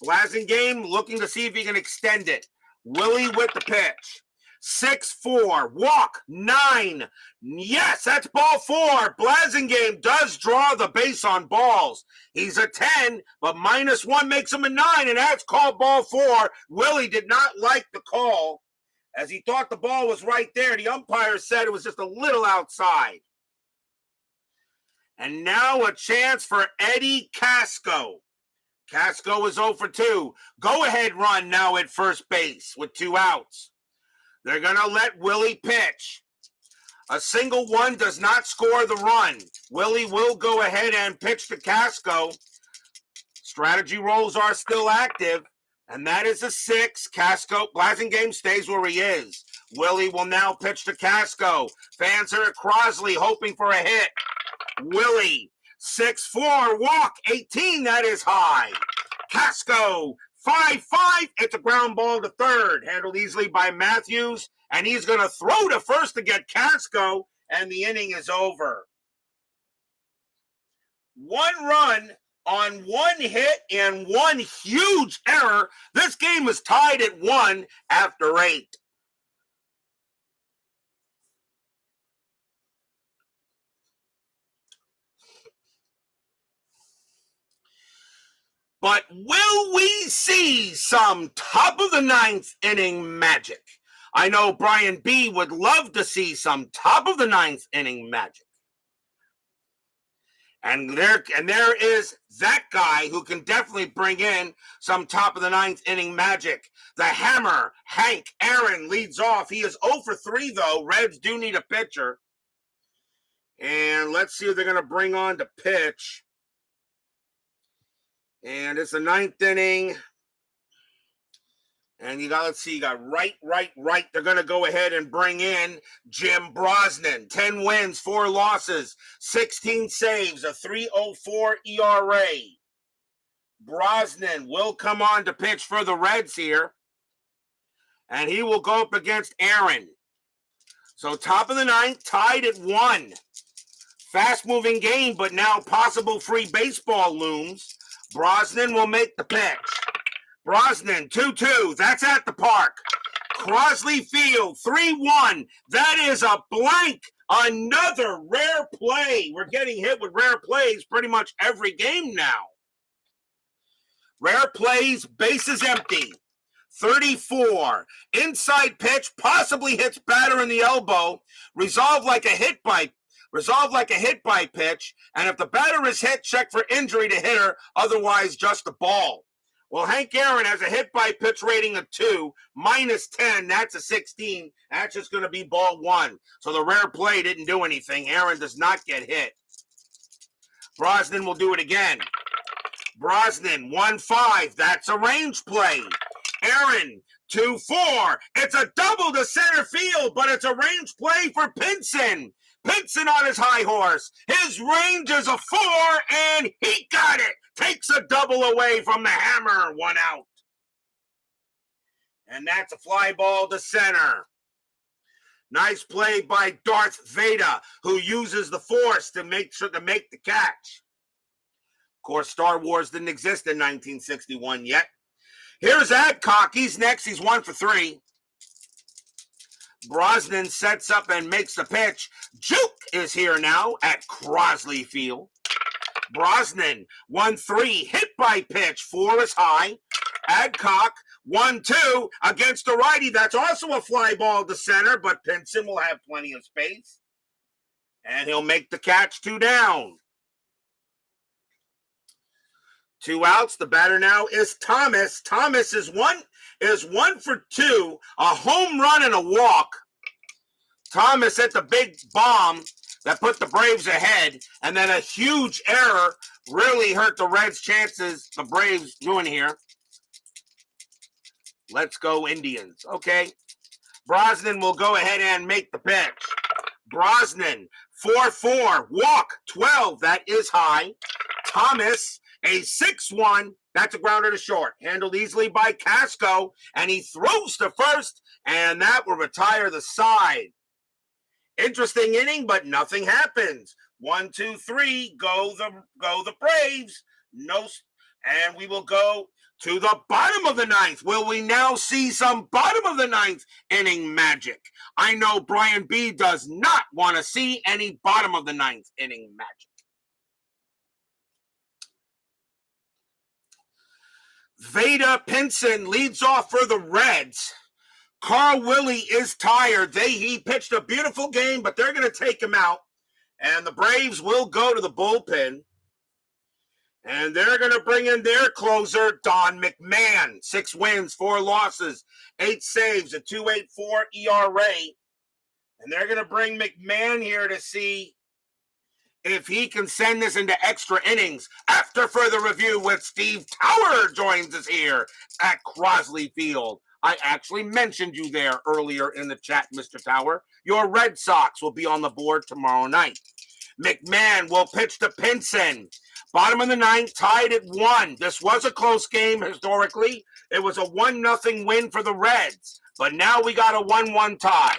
Blasingame looking to see if he can extend it. Willey with the pitch. 6-4. Walk. 9. Yes, that's ball 4. Blasingame does draw the base on balls. He's a 10, but -1 makes him a 9, and that's called ball 4. Willey did not like the call, as he thought the ball was right there. The umpire said it was just a little outside. And now a chance for Eddie Casco. Casco is 0 for 2. Go-ahead run now at first base with 2 outs. They're going to let Willey pitch. A single 1 does not score the run. Willey will go ahead and pitch to Casco. Strategy rolls are still active, and that is a 6. Casco, Blasingame stays where he is. Willey will now pitch to Casco. Fans are at Crosley hoping for a hit. Willey, 6-4, walk, 18, that is high. Casco, 5-5, it's a ground ball to third, handled easily by Matthews, and he's going to throw to first to get Casco, and the inning is over. 1 run on 1 hit and 1 huge error. This game is tied at 1 after 8. But will we see some top of the ninth inning magic? I know Brian B. would love to see some top of the ninth inning magic. And there is that guy who can definitely bring in some top of the ninth inning magic. The hammer, Hank Aaron, leads off. He is 0 for 3, though. Reds do need a pitcher. And let's see who they're going to bring on to pitch. And it's the ninth inning. And you got right. They're going to go ahead and bring in Jim Brosnan. 10 wins, 4 losses, 16 saves, a 3.04 ERA. Brosnan will come on to pitch for the Reds here. And he will go up against Aaron. So top of the ninth, tied at 1. Fast-moving game, but now possible free baseball looms. Brosnan will make the pitch. Brosnan, 2-2. That's at the park. Crosley Field, 3-1. That is a blank. Another rare play. We're getting hit with rare plays pretty much every game now. Rare plays, bases empty. 34. Inside pitch, possibly hits batter in the elbow. Resolved like a hit by pitch. And if the batter is hit, check for injury to hitter. Otherwise, just the ball. Well, Hank Aaron has a hit by pitch rating of 2, -10. That's a 16. That's just going to be ball 1. So the rare play didn't do anything. Aaron does not get hit. Brosnan will do it again. Brosnan, 1-5. That's a range play. Aaron, 2-4. It's a double to center field, but it's a range play for Pinson. Pinson on his high horse. His range is a 4, and he got it. Takes a double away from the hammer. 1 out. And that's a fly ball to center. Nice play by Darth Vader, who uses the Force to make the catch. Of course, Star Wars didn't exist in 1961 yet. Here's Adcock. He's next. He's 1 for 3. Brosnan sets up and makes the pitch. Juke is here now at Crosley Field. Brosnan, 1-3, hit by pitch, 4 is high. Adcock, 1-2 against the righty. That's also a fly ball to center, but Pinson will have plenty of space. And he'll make the catch, 2 down. 2 outs. The batter now is Thomas. Thomas is 1 for 2, a home run and a walk. Thomas hit the big bomb that put the Braves ahead, and then a huge error really hurt the Reds' chances. The Braves doing here. Let's go Indians. Okay. Brosnan will go ahead and make the pitch. Brosnan, 4-4, walk, 12. That is high. Thomas, a 6-1. That's a grounder to short. Handled easily by Casco, and he throws to first, and that will retire the side. Interesting inning, but nothing happens. 1, 2, 3, go the Braves. No, and we will go to the bottom of the ninth. Will we now see some bottom of the ninth inning magic? I know Brian B. does not want to see any bottom of the ninth inning magic. Veda Pinson leads off for the Reds. Carl Willey is tired. He pitched a beautiful game, but they're going to take him out. And the Braves will go to the bullpen. And they're going to bring in their closer, Don McMahon. 6 wins, 4 losses, 8 saves, a 2.84 ERA. And they're going to bring McMahon here to see if he can send this into extra innings. After further review with Steve Tower joins us here at Crosley Field. I actually mentioned you there earlier in the chat, Mr. Tower. Your Red Sox will be on the board tomorrow night. McMahon will pitch to Pinson. Bottom of the ninth, tied at 1. This was a close game historically. It was a 1-0 win for the Reds. But now we got a 1-1 tie.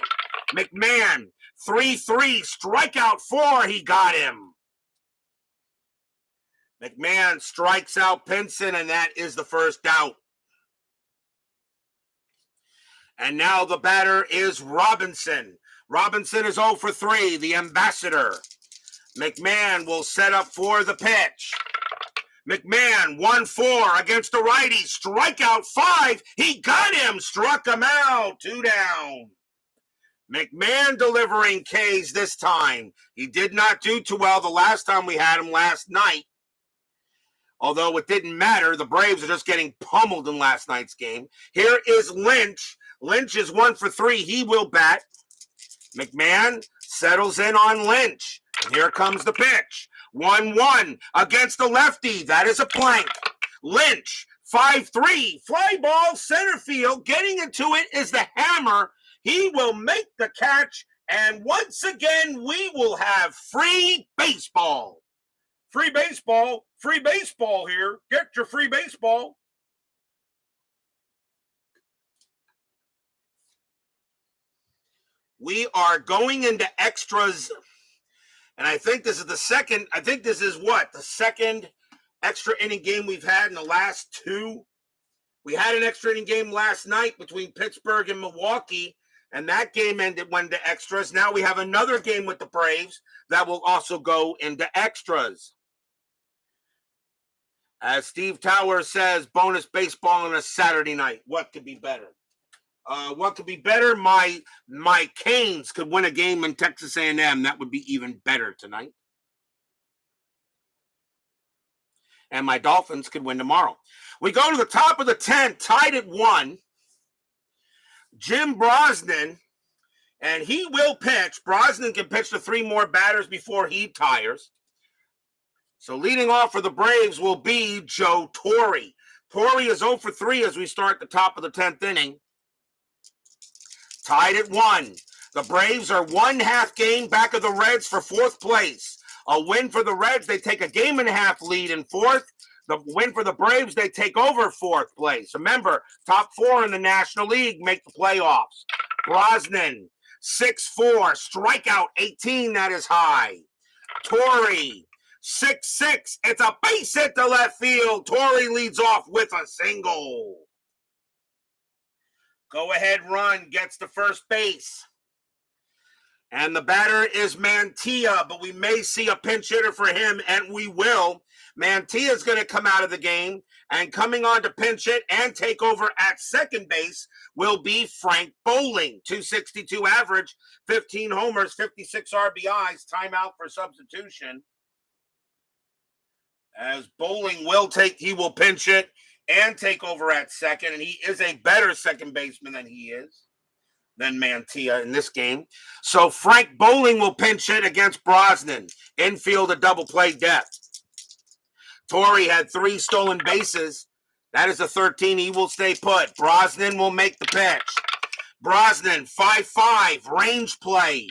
McMahon, 3-3, strikeout 4, he got him. McMahon strikes out Pinson, and that is the first out. And now the batter is Robinson. Robinson is 0 for 3, the ambassador. McMahon will set up for the pitch. McMahon, 1-4 against the righty. Strikeout 5. He got him. Struck him out. 2 down. McMahon delivering Ks this time. He did not do too well the last time we had him last night. Although it didn't matter. The Braves are just getting pummeled in last night's game. Here is Lynch. Lynch is 1 for 3. He will bat. McMahon settles in on Lynch. And here comes the pitch. 1-1 against the lefty. That is a plank. Lynch, 5-3. Fly ball, center field. Getting into it is the hammer. He will make the catch. And once again, we will have free baseball. Free baseball. Free baseball here. Get your free baseball. We are going into extras. And I think this is the second, the second extra inning game we've had in the last 2. We had an extra inning game last night between Pittsburgh and Milwaukee, and that game went to extras. Now we have another game with the Braves that will also go into extras. As Steve Towers says, bonus baseball on a Saturday night. What could be better? What could be better? My Canes could win a game in Texas A&M. That would be even better tonight. And my Dolphins could win tomorrow. We go to the top of the 10th, tied at 1. Jim Brosnan, and he will pitch. Brosnan can pitch to 3 more batters before he tires. So leading off for the Braves will be Joe Torre. Torre is 0 for 3 as we start the top of the 10th inning. Tied at 1. The Braves are 1/2 game back of the Reds for 4th place. A win for the Reds, they take a 1.5 game lead in 4th. The win for the Braves, they take over 4th place. Remember, top 4 in the National League make the playoffs. Brosnan, 6-4, strikeout 18, that is high. Torre, 6-6, it's a base hit to left field. Torre leads off with a single. Go-ahead run gets to first base. And the batter is Mantilla, but we may see a pinch hitter for him, and we will. Mantilla is going to come out of the game, and coming on to pinch hit and take over at second base will be Frank Bowling. 262 average, 15 homers, 56 RBIs, timeout for substitution. As Bowling he will pinch it and take over at second, and he is a better second baseman than Mantilla in this game. So Frank Bowling will pinch hit against Brosnan. Infield a double play depth. Torre had 3 stolen bases. That is a 13. He will stay put. Brosnan will make the pitch. Brosnan, 5-5, range play.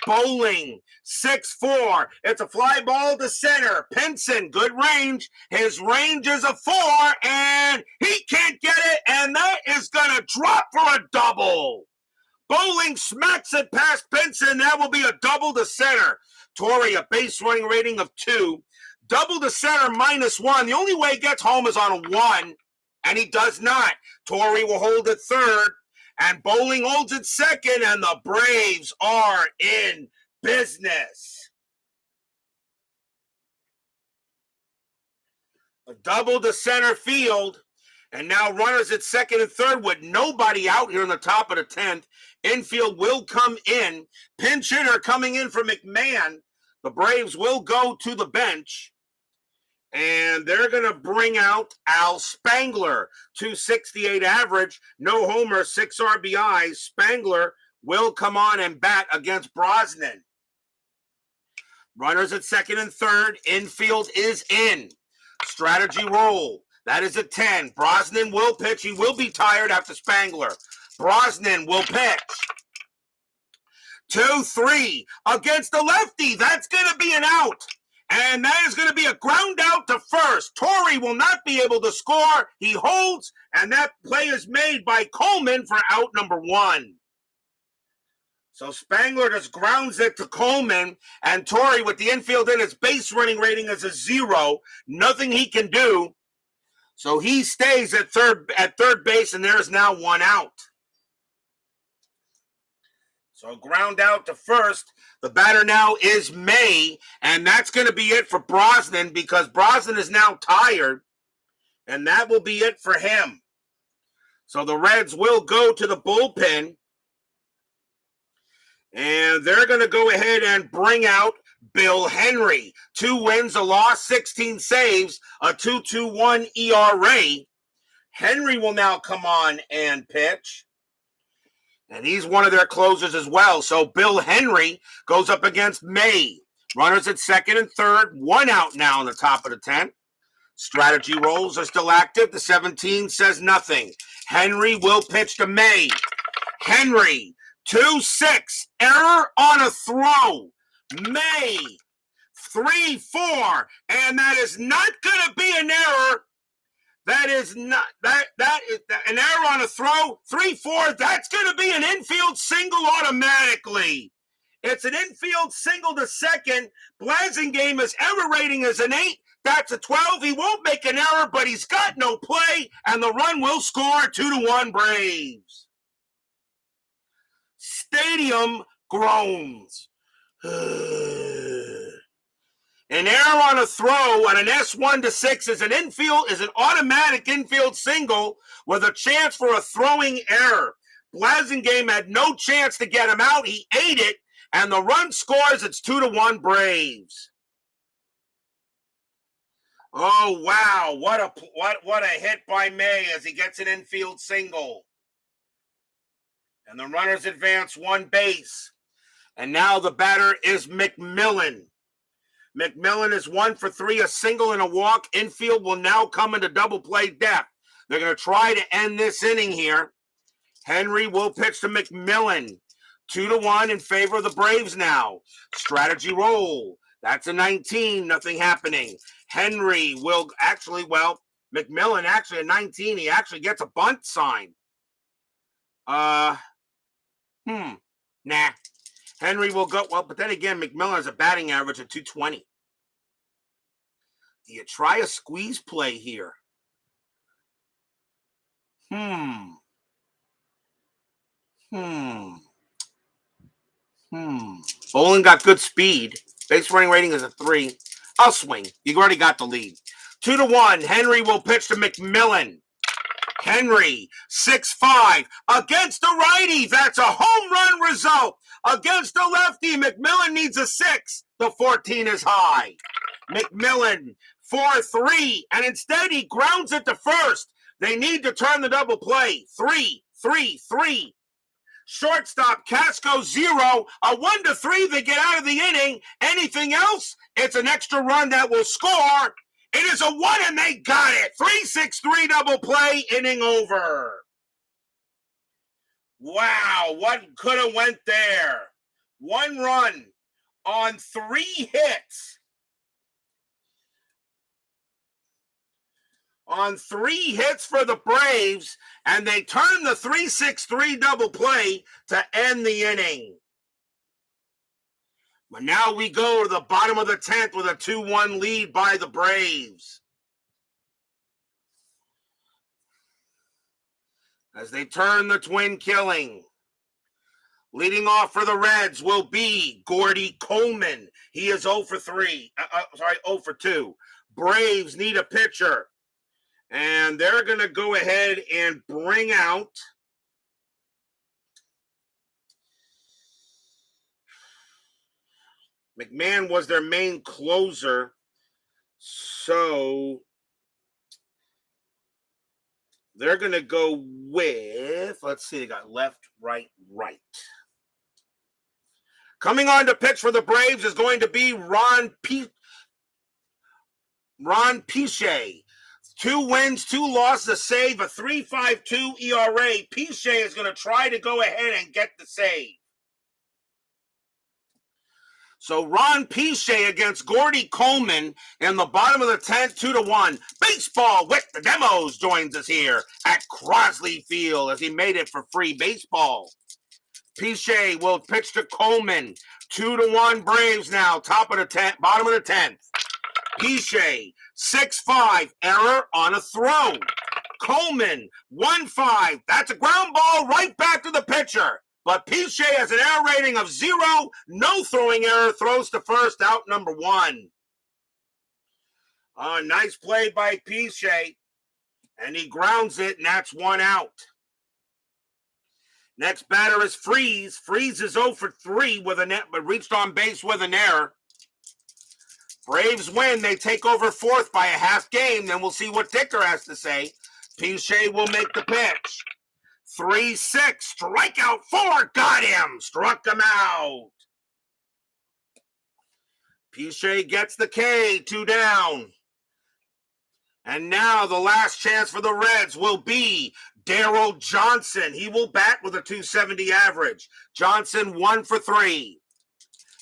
Bowling, 6-4. It's a fly ball to center. Pinson, good range. His range is a 4, and he can't get it, and that is going to drop for a double. Bowling smacks it past Pinson. That will be a double to center. Torre, a base running rating of 2. Double to center, -1. The only way he gets home is on a 1, and he does not. Torre will hold it third, and Bowling holds it second, and the Braves are in business. A double to center field, and now runners at second and third with nobody out here in the top of the 10th. Infield will come in. Pinch hitter coming in for McMahon. The Braves will go to the bench, and they're going to bring out Al Spangler. 268 average, no homer, 6 RBIs. Spangler will come on and bat against Brosnan. Runners at second and third. Infield is in. Strategy roll. That is a 10. Brosnan will pitch. He will be tired after Spangler. Brosnan will pitch. 2-3 against the lefty. That's going to be an out. And that is going to be a ground out to first. Torre will not be able to score. He holds, and that play is made by Coleman for out number 1. So Spangler just grounds it to Coleman, and Torre, with the infield in, his base running rating is a 0. Nothing he can do. So he stays at third base, and there is now 1 out. So ground out to first. The batter now is May, and that's going to be it for Brosnan because Brosnan is now tired, and that will be it for him. So the Reds will go to the bullpen, and they're going to go ahead and bring out Bill Henry. 2 wins, a loss, 16 saves, a 2.21 ERA. Henry will now come on and pitch. And he's one of their closers as well. So Bill Henry goes up against May. Runners at second and third. 1 out now in the top of the 10th. Strategy rolls are still active. The 17 says nothing. Henry will pitch to May. Henry, 2-6. Error on a throw. May, 3-4. And that is not going to be an error. That is not that is an error on a throw. 3-4. That's going to be an infield single automatically. It's an infield single to second. Blasingame error rating is an 8. That's a 12. He won't make an error, but he's got no play, and the run will score 2-1 Braves. Stadium groans. An error on a throw on an S1 to 6 is an automatic infield single with a chance for a throwing error. Blasingame had no chance to get him out. He ate it, and the run scores. It's 2-1 Braves. Oh wow! What a hit by May as he gets an infield single, and the runners advance 1 base. And now the batter is McMillan. McMillan is 1 for 3, a single and a walk. Infield will now come into double play depth. They're going to try to end this inning here. Henry will pitch to McMillan. 2-1 in favor of the Braves now. Strategy roll. That's a 19, nothing happening. Henry will McMillan actually at 19, he actually gets a bunt sign. Nah. Henry will go, but then again, McMillan has a batting average of 220. Do you try a squeeze play here? Bowling got good speed. Base running rating is a 3. I'll swing. You already got the lead. 2-1. Henry will pitch to McMillan. Henry, 6-5 against the righty. That's a home run result. Against the lefty, McMillan needs a 6. The 14 is high. McMillan, 4-3, and instead he grounds it to first. They need to turn the double play. 3-3-3. Shortstop, Casco, 0. A 1-3, they get out of the inning. Anything else, it's an extra run that will score. It is a 1, and they got it. 3-6-3 double play, inning over. Wow, what could have went there? 1 run on 3 hits. On 3 hits for the Braves, and they turn the 3-6-3 double play to end the inning. But now we go to the bottom of the 10th with a 2-1 lead by the Braves. As they turn the twin killing. Leading off for the Reds will be Gordy Coleman. He is 0 for 2. Braves need a pitcher. And they're going to go ahead and bring out McMahon was their main closer. So they're going to go with, let's see, they got left, right. Coming on to pitch for the Braves is going to be Ron Pichet. 2 wins, 2 losses, a save, a 3.52 ERA. Pichet is going to try to go ahead and get the save. So Ron Pichet against Gordy Coleman in the bottom of the 10th, 2-1. Baseball with the Demos joins us here at Crosley Field as he made it for free baseball. Pichet will pitch to Coleman. 2-1 Braves now, top of the 10th, bottom of the 10th. Pichet, 6-5, error on a throw. Coleman, 1-5. That's a ground ball right back to the pitcher. But Piche has an error rating of 0, no throwing error, throws to first, out number 1. Nice play by Piche, and he grounds it, and that's 1 out. Next batter is Freeze. Freeze is 0 for 3 with a net, but reached on base with an error. Braves win. They take over fourth by a half game. Then we'll see what Dicker has to say. Piche will make the pitch. 3-6. Strikeout 4. Got him. Struck him out. Piche gets the K. 2 down. And now the last chance for the Reds will be Daryl Johnson. He will bat with a .270 average. Johnson 1 for 3.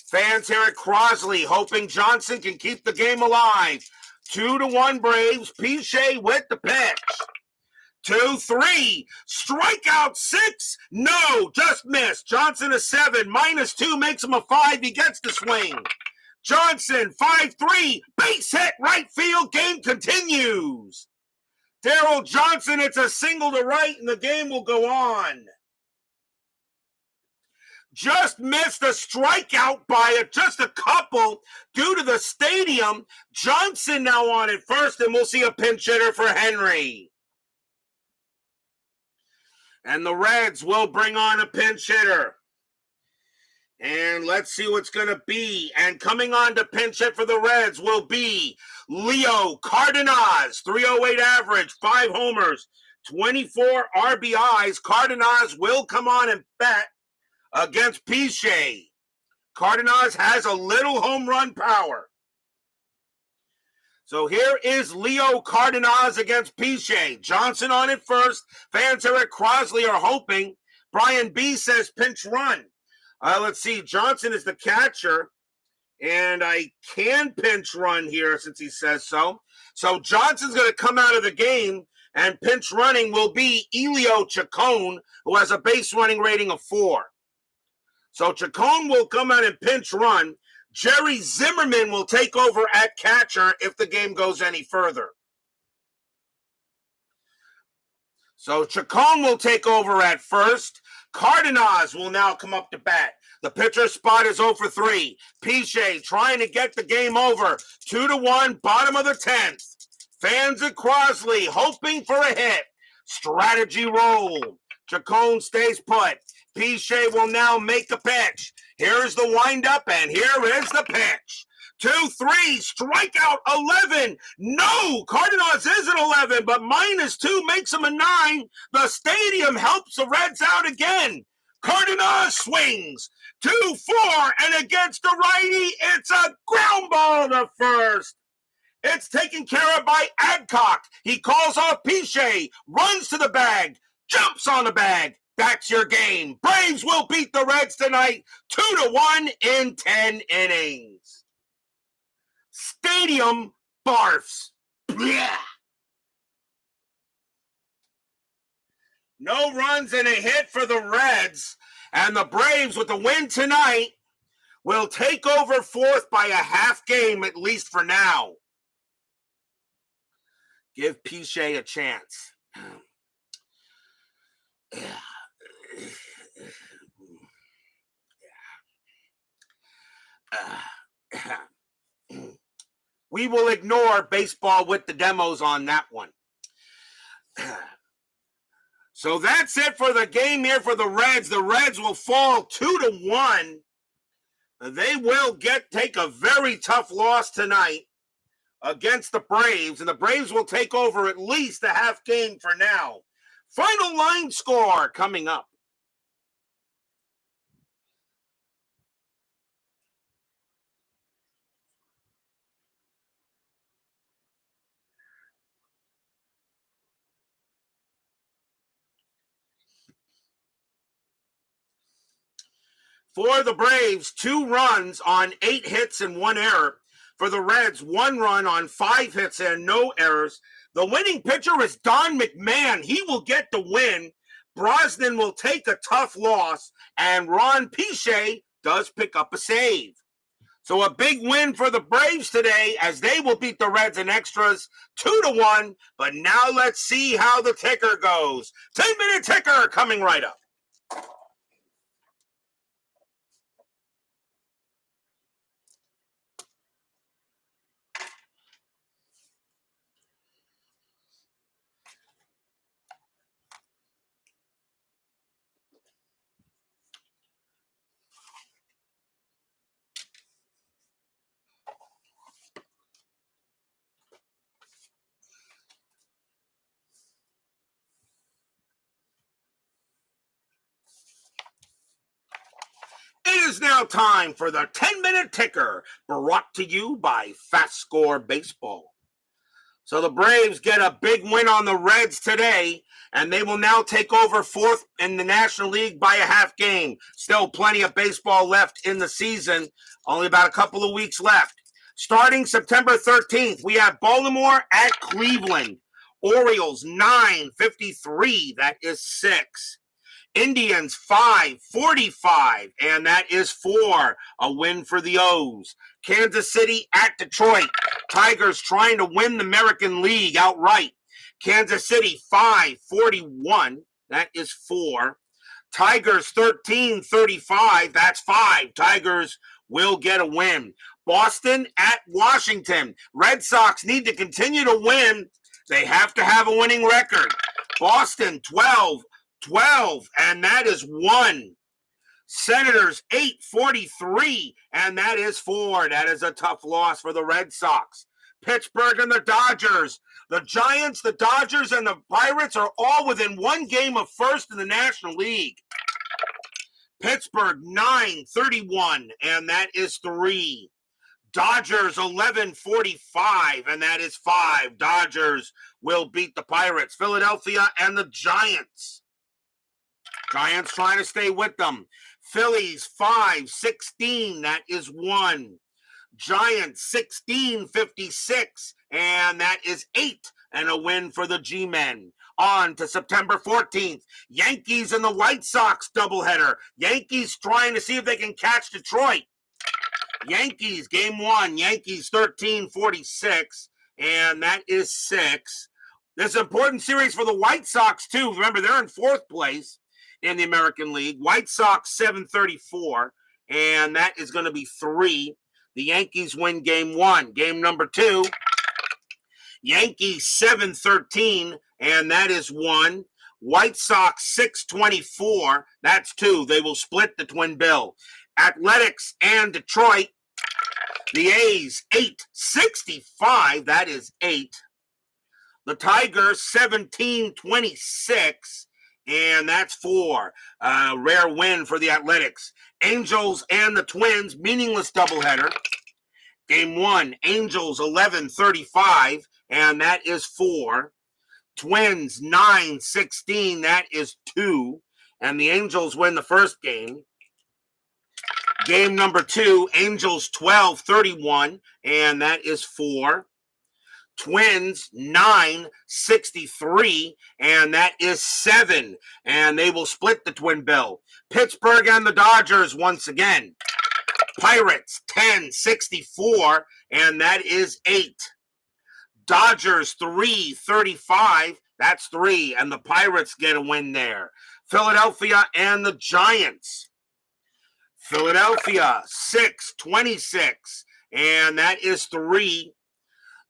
Fans here at Crosley hoping Johnson can keep the game alive. 2-1 Braves. Piche with the pitch. 2-3. Strikeout 6. No, just missed. Johnson a 7. -2 makes him a 5. He gets the swing. Johnson, 5-3, base hit, right field, game continues. Daryl Johnson, it's a single to right, and the game will go on. Just missed a strikeout by just a couple due to the stadium. Johnson now on at first, and we'll see a pinch hitter for Henry. And the Reds will bring on a pinch hitter. And let's see what's going to be. And coming on to pinch hit for the Reds will be Leo Cardenas. 308 average, 5 homers, 24 RBIs. Cardenas will come on and bat against Piche. Cardenas has a little home run power. So here is Leo Cardenas against Piche. Johnson on it first. Fans here at Crosley are hoping. Brian B. says pinch run. Let's see. Johnson is the catcher, and I can pinch run here since he says so. So Johnson's going to come out of the game, and pinch running will be Elio Chacon, who has a base running rating of 4. So Chacon will come out and pinch run. Jerry Zimmerman will take over at catcher if the game goes any further. So Chacon will take over at first. Cardenas will now come up to bat. The pitcher spot is 0 for 3. Piche trying to get the game over. 2-1, bottom of the 10th. Fans at Crosley hoping for a hit. Strategy roll. Chacon stays put. Piche will now make the pitch. Here's the windup, and here is the pitch. 2-3, strikeout 11. No, Cardenas is an 11, but -2 makes him a 9. The stadium helps the Reds out again. Cardenas swings. 2-4, and against the righty, it's a ground ball to first. It's taken care of by Adcock. He calls off Piche, runs to the bag, jumps on the bag. That's your game. Braves will beat the Reds tonight 2-1 in 10 innings. Stadium barfs. Blech. No runs and a hit for the Reds. And the Braves, with the win tonight, will take over fourth by a half game, at least for now. Give Piche a chance. We will ignore baseball with the demos on that one. So that's it for the game here for the Reds. The Reds will fall 2-1. They will take a very tough loss tonight against the Braves, and the Braves will take over at least a half game for now. Final line score coming up. For the Braves, 2 runs on 8 hits and 1 error. For the Reds, 1 run on 5 hits and no errors. The winning pitcher is Don McMahon. He will get the win. Brosnan will take a tough loss, and Ron Piche does pick up a save. So a big win for the Braves today, as they will beat the Reds in extras 2-1. But now let's see how the ticker goes. 10-minute ticker coming right up. is now time for the 10-minute ticker, brought to you by FastScore Baseball. So the Braves get a big win on the Reds today, and they will now take over fourth in the National League by a half game. Still plenty of baseball left in the season, only about a couple of weeks left. Starting September 13th, we have Baltimore at Cleveland. Orioles 9-53, that is 6. Indians 5-45, and that is 4. A win for the O's. Kansas City at Detroit. Tigers trying to win the American League outright. Kansas City 5-41, that is 4. Tigers 13-35, that's 5. Tigers will get a win. Boston at Washington. Red Sox need to continue to win. They have to have a winning record. Boston 12, and that is 1. Senators 8-43, and that is 4. That is a tough loss for the Red Sox. Pittsburgh and the Dodgers. The Giants, the Dodgers, and the Pirates are all within one game of first in the National League. Pittsburgh 9-31, and that is 3. Dodgers 11-45, and that is 5. Dodgers will beat the Pirates. Philadelphia and the Giants. Giants trying to stay with them. Phillies 5-16, that is 1. Giants 16-56, and that is 8. And a win for the G-Men. On to September 14th. Yankees and the White Sox doubleheader. Yankees trying to see if they can catch Detroit. Yankees, game 1. Yankees 13-46, and that is 6. This is an important series for the White Sox, too. Remember, they're in 4th place in the American League. White Sox 7-34, and that is going to be 3. The Yankees win game 1. Game number 2, Yankees 7-13, and that is 1. White Sox 6-24, that's 2. They will split the twin bill. Athletics and Detroit. The A's 8-65, that is 8. The Tigers 17-26, and that's 4. Rare win for the Athletics. Angels and the Twins, meaningless doubleheader. Game 1, Angels 11-35, and that is 4. Twins 9-16, that is 2. And the Angels win the first game. Game number 2, Angels 12-31, and that is 4. Twins 9-63, and that is 7. And they will split the twin bill. Pittsburgh and the Dodgers once again. Pirates 10-64, and that is 8. Dodgers 3-35, that's 3, and the Pirates get a win there. Philadelphia and the Giants. Philadelphia 6-26, and that is 3.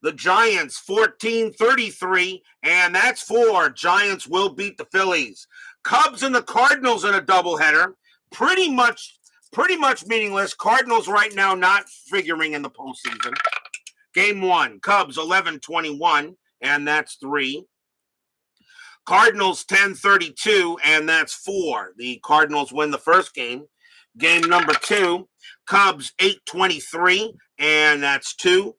The Giants 14-33, and that's 4. Giants will beat the Phillies. Cubs and the Cardinals in a doubleheader. Pretty much meaningless. Cardinals right now not figuring in the postseason. Game 1, Cubs 11-21, and that's 3. Cardinals 10-32, and that's 4. The Cardinals win the first game. Game number 2, Cubs 8-23, and that's 2.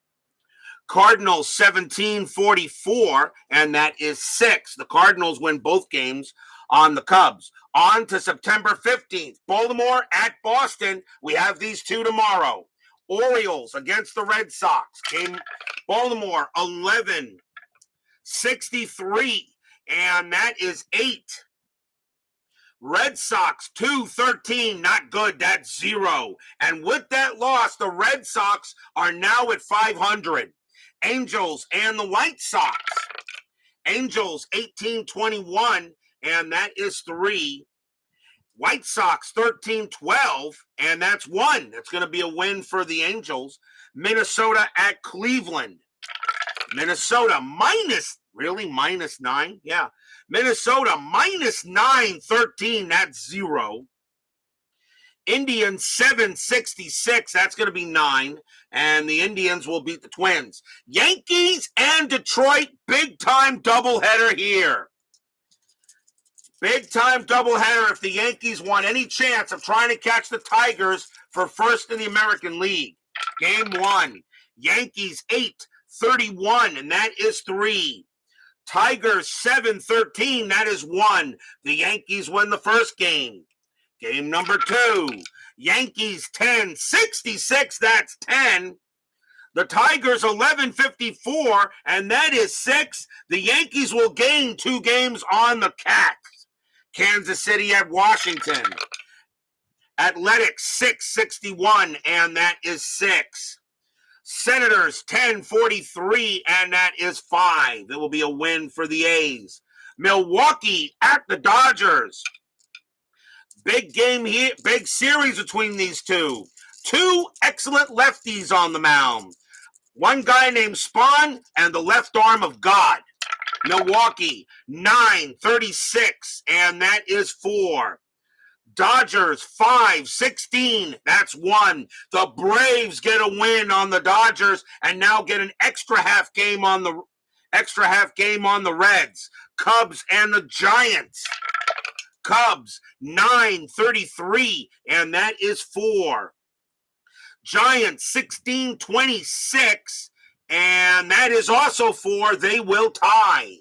Cardinals 17-44, and that is 6. The Cardinals win both games on the Cubs. On to September 15th. Baltimore at Boston. We have these two tomorrow. Orioles against the Red Sox. Game Baltimore 11-63, and that is 8. Red Sox 2-13, not good, that's 0. And with that loss, the Red Sox are now at 500. Angels and the White Sox. Angels 18-21, and that is 3. White Sox 13-12, and that's 1. That's going to be a win for the Angels. Minnesota at Cleveland. Minnesota minus 9? Yeah. Minnesota minus 9-13, that's 0. Indians 7-66, that's going to be 9, and the Indians will beat the Twins. Yankees and Detroit, big-time doubleheader here. Big-time doubleheader if the Yankees want any chance of trying to catch the Tigers for first in the American League. Game 1, Yankees 8-31, and that is 3. Tigers 7-13, that is 1. The Yankees win the first game. Game number 2, Yankees 10-66, that's 10. The Tigers 11-54, and that is 6. The Yankees will gain 2 games on the Cats. Kansas City at Washington. Athletics 6-61, and that is 6. Senators 10-43, and that is 5. It will be a win for the A's. Milwaukee at the Dodgers. Big game here, big series between these two. 2 excellent lefties on the mound. One guy named Spawn and the left arm of God. Milwaukee 9-36, and that is 4. Dodgers 5-16, that's 1. The Braves get a win on the Dodgers and now get an extra half game on the Reds. Cubs and the Giants. Cubs 9-33, and that is 4. Giants 16-26, and that is also 4. They will tie.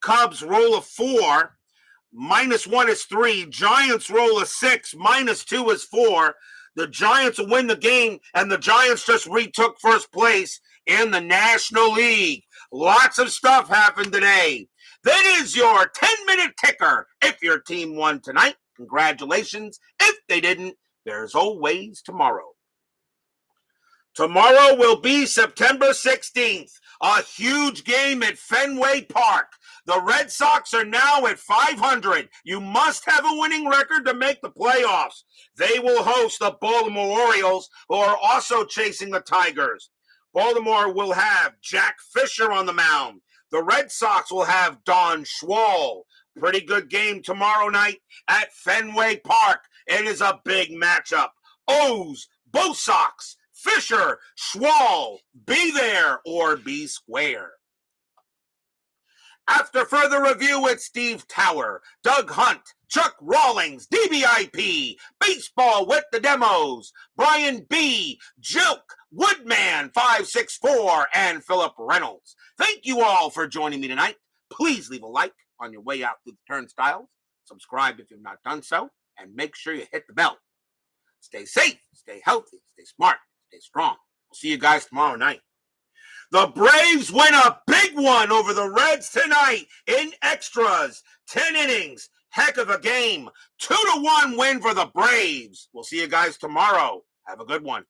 Cubs roll a 4. -1 is 3. Giants roll a 6. -2 is 4. The Giants will win the game, and the Giants just retook first place in the National League. Lots of stuff happened today. That is your 10-minute ticker. If your team won tonight, congratulations. If they didn't, there's always tomorrow. Tomorrow will be September 16th, a huge game at Fenway Park. The Red Sox are now at 500. You must have a winning record to make the playoffs. They will host the Baltimore Orioles, who are also chasing the Tigers. Baltimore will have Jack Fisher on the mound. The Red Sox will have Don Schwall. Pretty good game tomorrow night at Fenway Park. It is a big matchup. O's, both Sox, Fisher, Schwall, be there or be square. After further review with Steve Tower, Doug Hunt, Chuck Rawlings, DBIP, Baseball with the Demos, Brian B., Joke, Woodman 564, and Philip Reynolds. Thank you all for joining me tonight. Please leave a like on your way out through the turnstiles. Subscribe if you've not done so, and make sure you hit the bell. Stay safe, stay healthy, stay smart, stay strong. We'll see you guys tomorrow night. The Braves win a big one over the Reds tonight in extras. 10 innings. Heck of a game. 2-1 win for the Braves. We'll see you guys tomorrow. Have a good one.